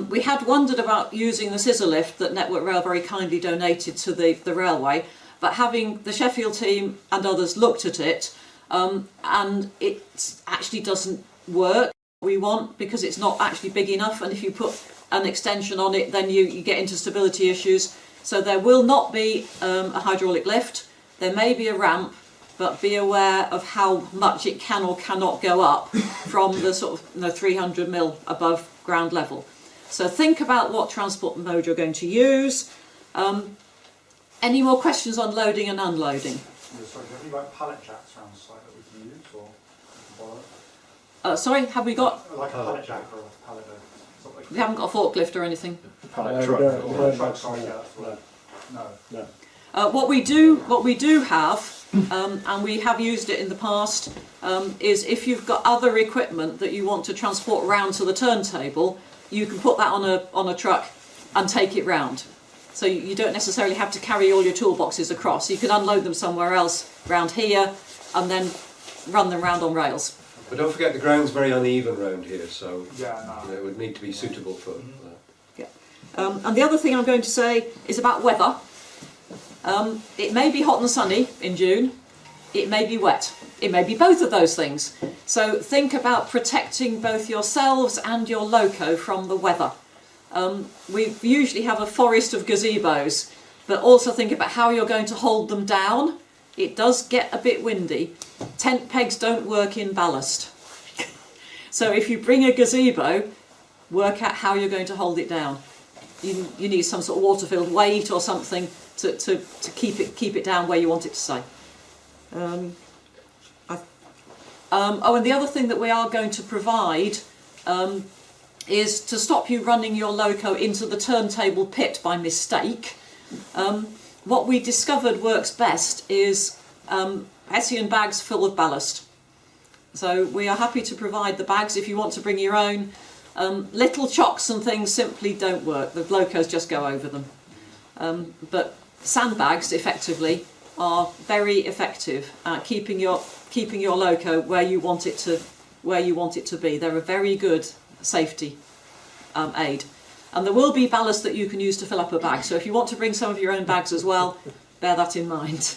We had wondered about using the scissor lift that Network Rail very kindly donated to the railway, but having the Sheffield team and others looked at it, and it actually doesn't work we want, because it's not actually big enough, and if you put an extension on it then you get into stability issues. So there will not be a hydraulic lift. There may be a ramp, but be aware of how much it can or cannot go up from the sort of 300 mil above ground level. So think about what transport mode you're going to use. Any more questions on loading and unloading? Yeah, sorry, have you got pallet jacks around the site that we can use, or borrow? Sorry, have we got? Like a pallet jack or a pallet bed? We haven't got a forklift or anything. Pallet truck. Truck, sorry, yeah, that's right. No. What we do have, and we have used it in the past, is if you've got other equipment that you want to transport round to the turntable, you can put that on a truck and take it round. So you don't necessarily have to carry all your toolboxes across. You can unload them somewhere else round here and then run them round on rails. But don't forget the ground's very uneven round here, so Yeah, no. it would need to be suitable for that. Yeah. And the other thing I'm going to say is about weather. It may be hot and sunny in June. It may be wet. It may be both of those things. So think about protecting both yourselves and your loco from the weather. We usually have a forest of gazebos, but also think about how you're going to hold them down. It does get a bit windy. Tent pegs don't work in ballast. So if you bring a gazebo, work out how you're going to hold it down. You need some sort of water-filled weight or something to keep it down where you want it to stay. And the other thing that we are going to provide is to stop you running your loco into the turntable pit by mistake. What we discovered works best is Hessian bags full of ballast. So we are happy to provide the bags if you want to bring your own. Little chocks and things simply don't work. The locos just go over them. But sandbags, effectively, are very effective at keeping your loco where you want it to be. They're a very good safety aid. And there will be ballast that you can use to fill up a bag. So if you want to bring some of your own bags as well, bear that in mind.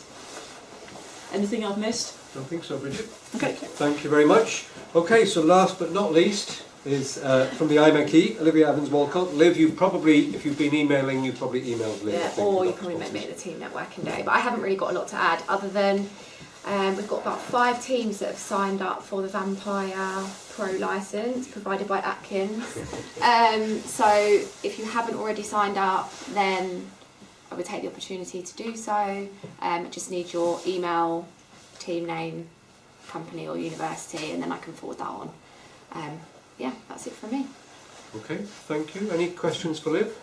Anything I've missed? Don't think so, Bridget. Okay. Thank you very much. Okay, so last but not least is from the IMechE, Olivia Evans-Walcott. Liv, you've probably, if you've been emailing, you've probably emailed Liv. Yeah, or you probably met me at the team networking day. But I haven't really got a lot to add other than we've got about 5 teams that have signed up for the Vampire Pro licence provided by Atkins. So if you haven't already signed up, then I would take the opportunity to do so. Just need your email, team name, company or university, and then I can forward that on. Yeah, that's it from me. Okay, thank you. Any questions for Liv?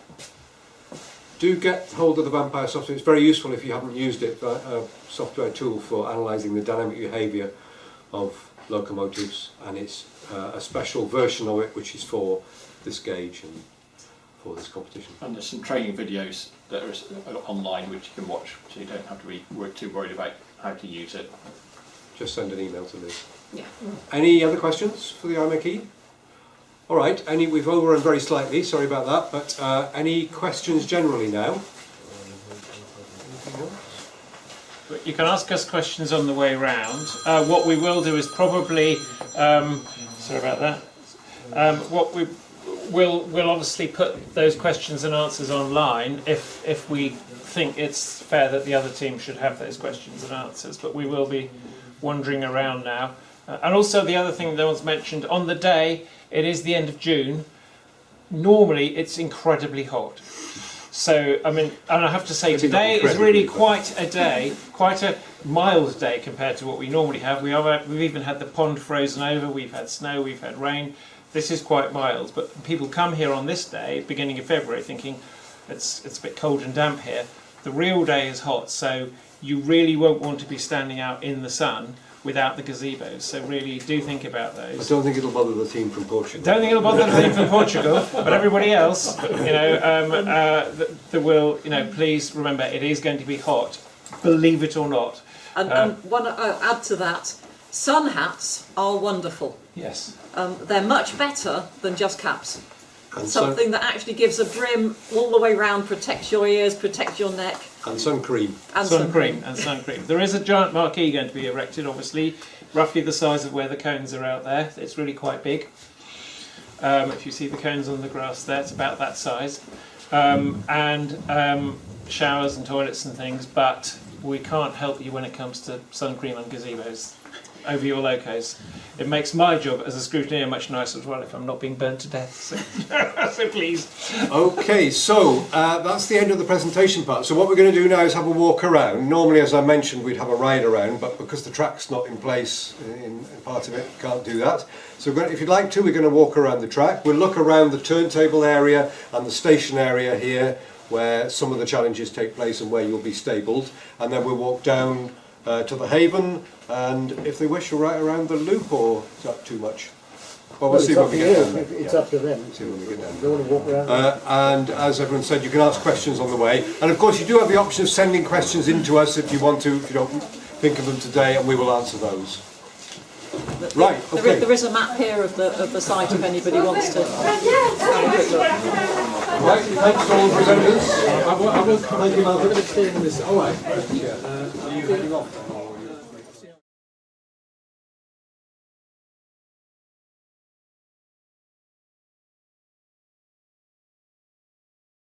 Do get hold of the Vampire software. It's very useful if you haven't used it, a software tool for analysing the dynamic behaviour of locomotives, and it's a special version of it which is for this gauge and for this competition. And there's some training videos that are online which you can watch, so you don't have to be too worried about how to use it. Just send an email to Liz. Yeah. Any other questions for the IMechE? All right, we've overrun very slightly, sorry about that, but any questions generally now? Anything else? But you can ask us questions on the way round. What we will do is probably, sorry about that, what we'll obviously put those questions and answers online if we think it's fair that the other team should have those questions and answers, but we will be wandering around now. And also the other thing that was mentioned, on the day, it is the end of June. Normally it's incredibly hot. So, I mean, and I have to say today is really quite a day, quite a mild day compared to what we normally have. We've even had the pond frozen over, we've had snow, we've had rain. This is quite mild, but people come here on this day, beginning of February, thinking it's a bit cold and damp here. The real day is hot, so you really won't want to be standing out in the sun without the gazebos. So really do think about I those. don't think it'll bother the team from Portugal. Don't think it'll bother the team from Portugal, but everybody else, that will, please remember it is going to be hot, believe it or not. And one, I'll add to that, sun hats are wonderful. Yes. They're much better than just caps. And Something that actually gives a brim all the way round, protects your ears, protects your neck. And sun cream. And Sun cream. There is a giant marquee going to be erected, obviously, roughly the size of where the cones are out there. It's really quite big. If you see the cones on the grass there, it's about that size. Showers and toilets and things, but we can't help you when it comes to sun cream and gazebos over your locos. It makes my job as a scrutineer much nicer as well if I'm not being burnt to death. So, so please. Okay, so that's the end of the presentation part. So what we're going to do now is have a walk around. Normally, as I mentioned, we'd have a ride around, but because the track's not in place in part of it, we can't do that. So if you'd like to, we're going to walk around the track. We'll look around the turntable area and the station area here, where some of the challenges take place and where you'll be stabled. And then we'll walk down to the haven, and if they wish, right around the loop, or is that too much? Well, we'll see when we get down there. It's up to them. See when we get down They want to walk around. and as everyone said, you can ask questions on the way. And of course, you do have the option of sending questions in to us if you want to, if you don't think of them today, and we will answer those. Right, okay. There is a map here of the site if anybody wants to have a quick look. Right, thanks to all the presenters. I will Thank you, Malcolm. I'm going to stay in this. All right. Are you heading off?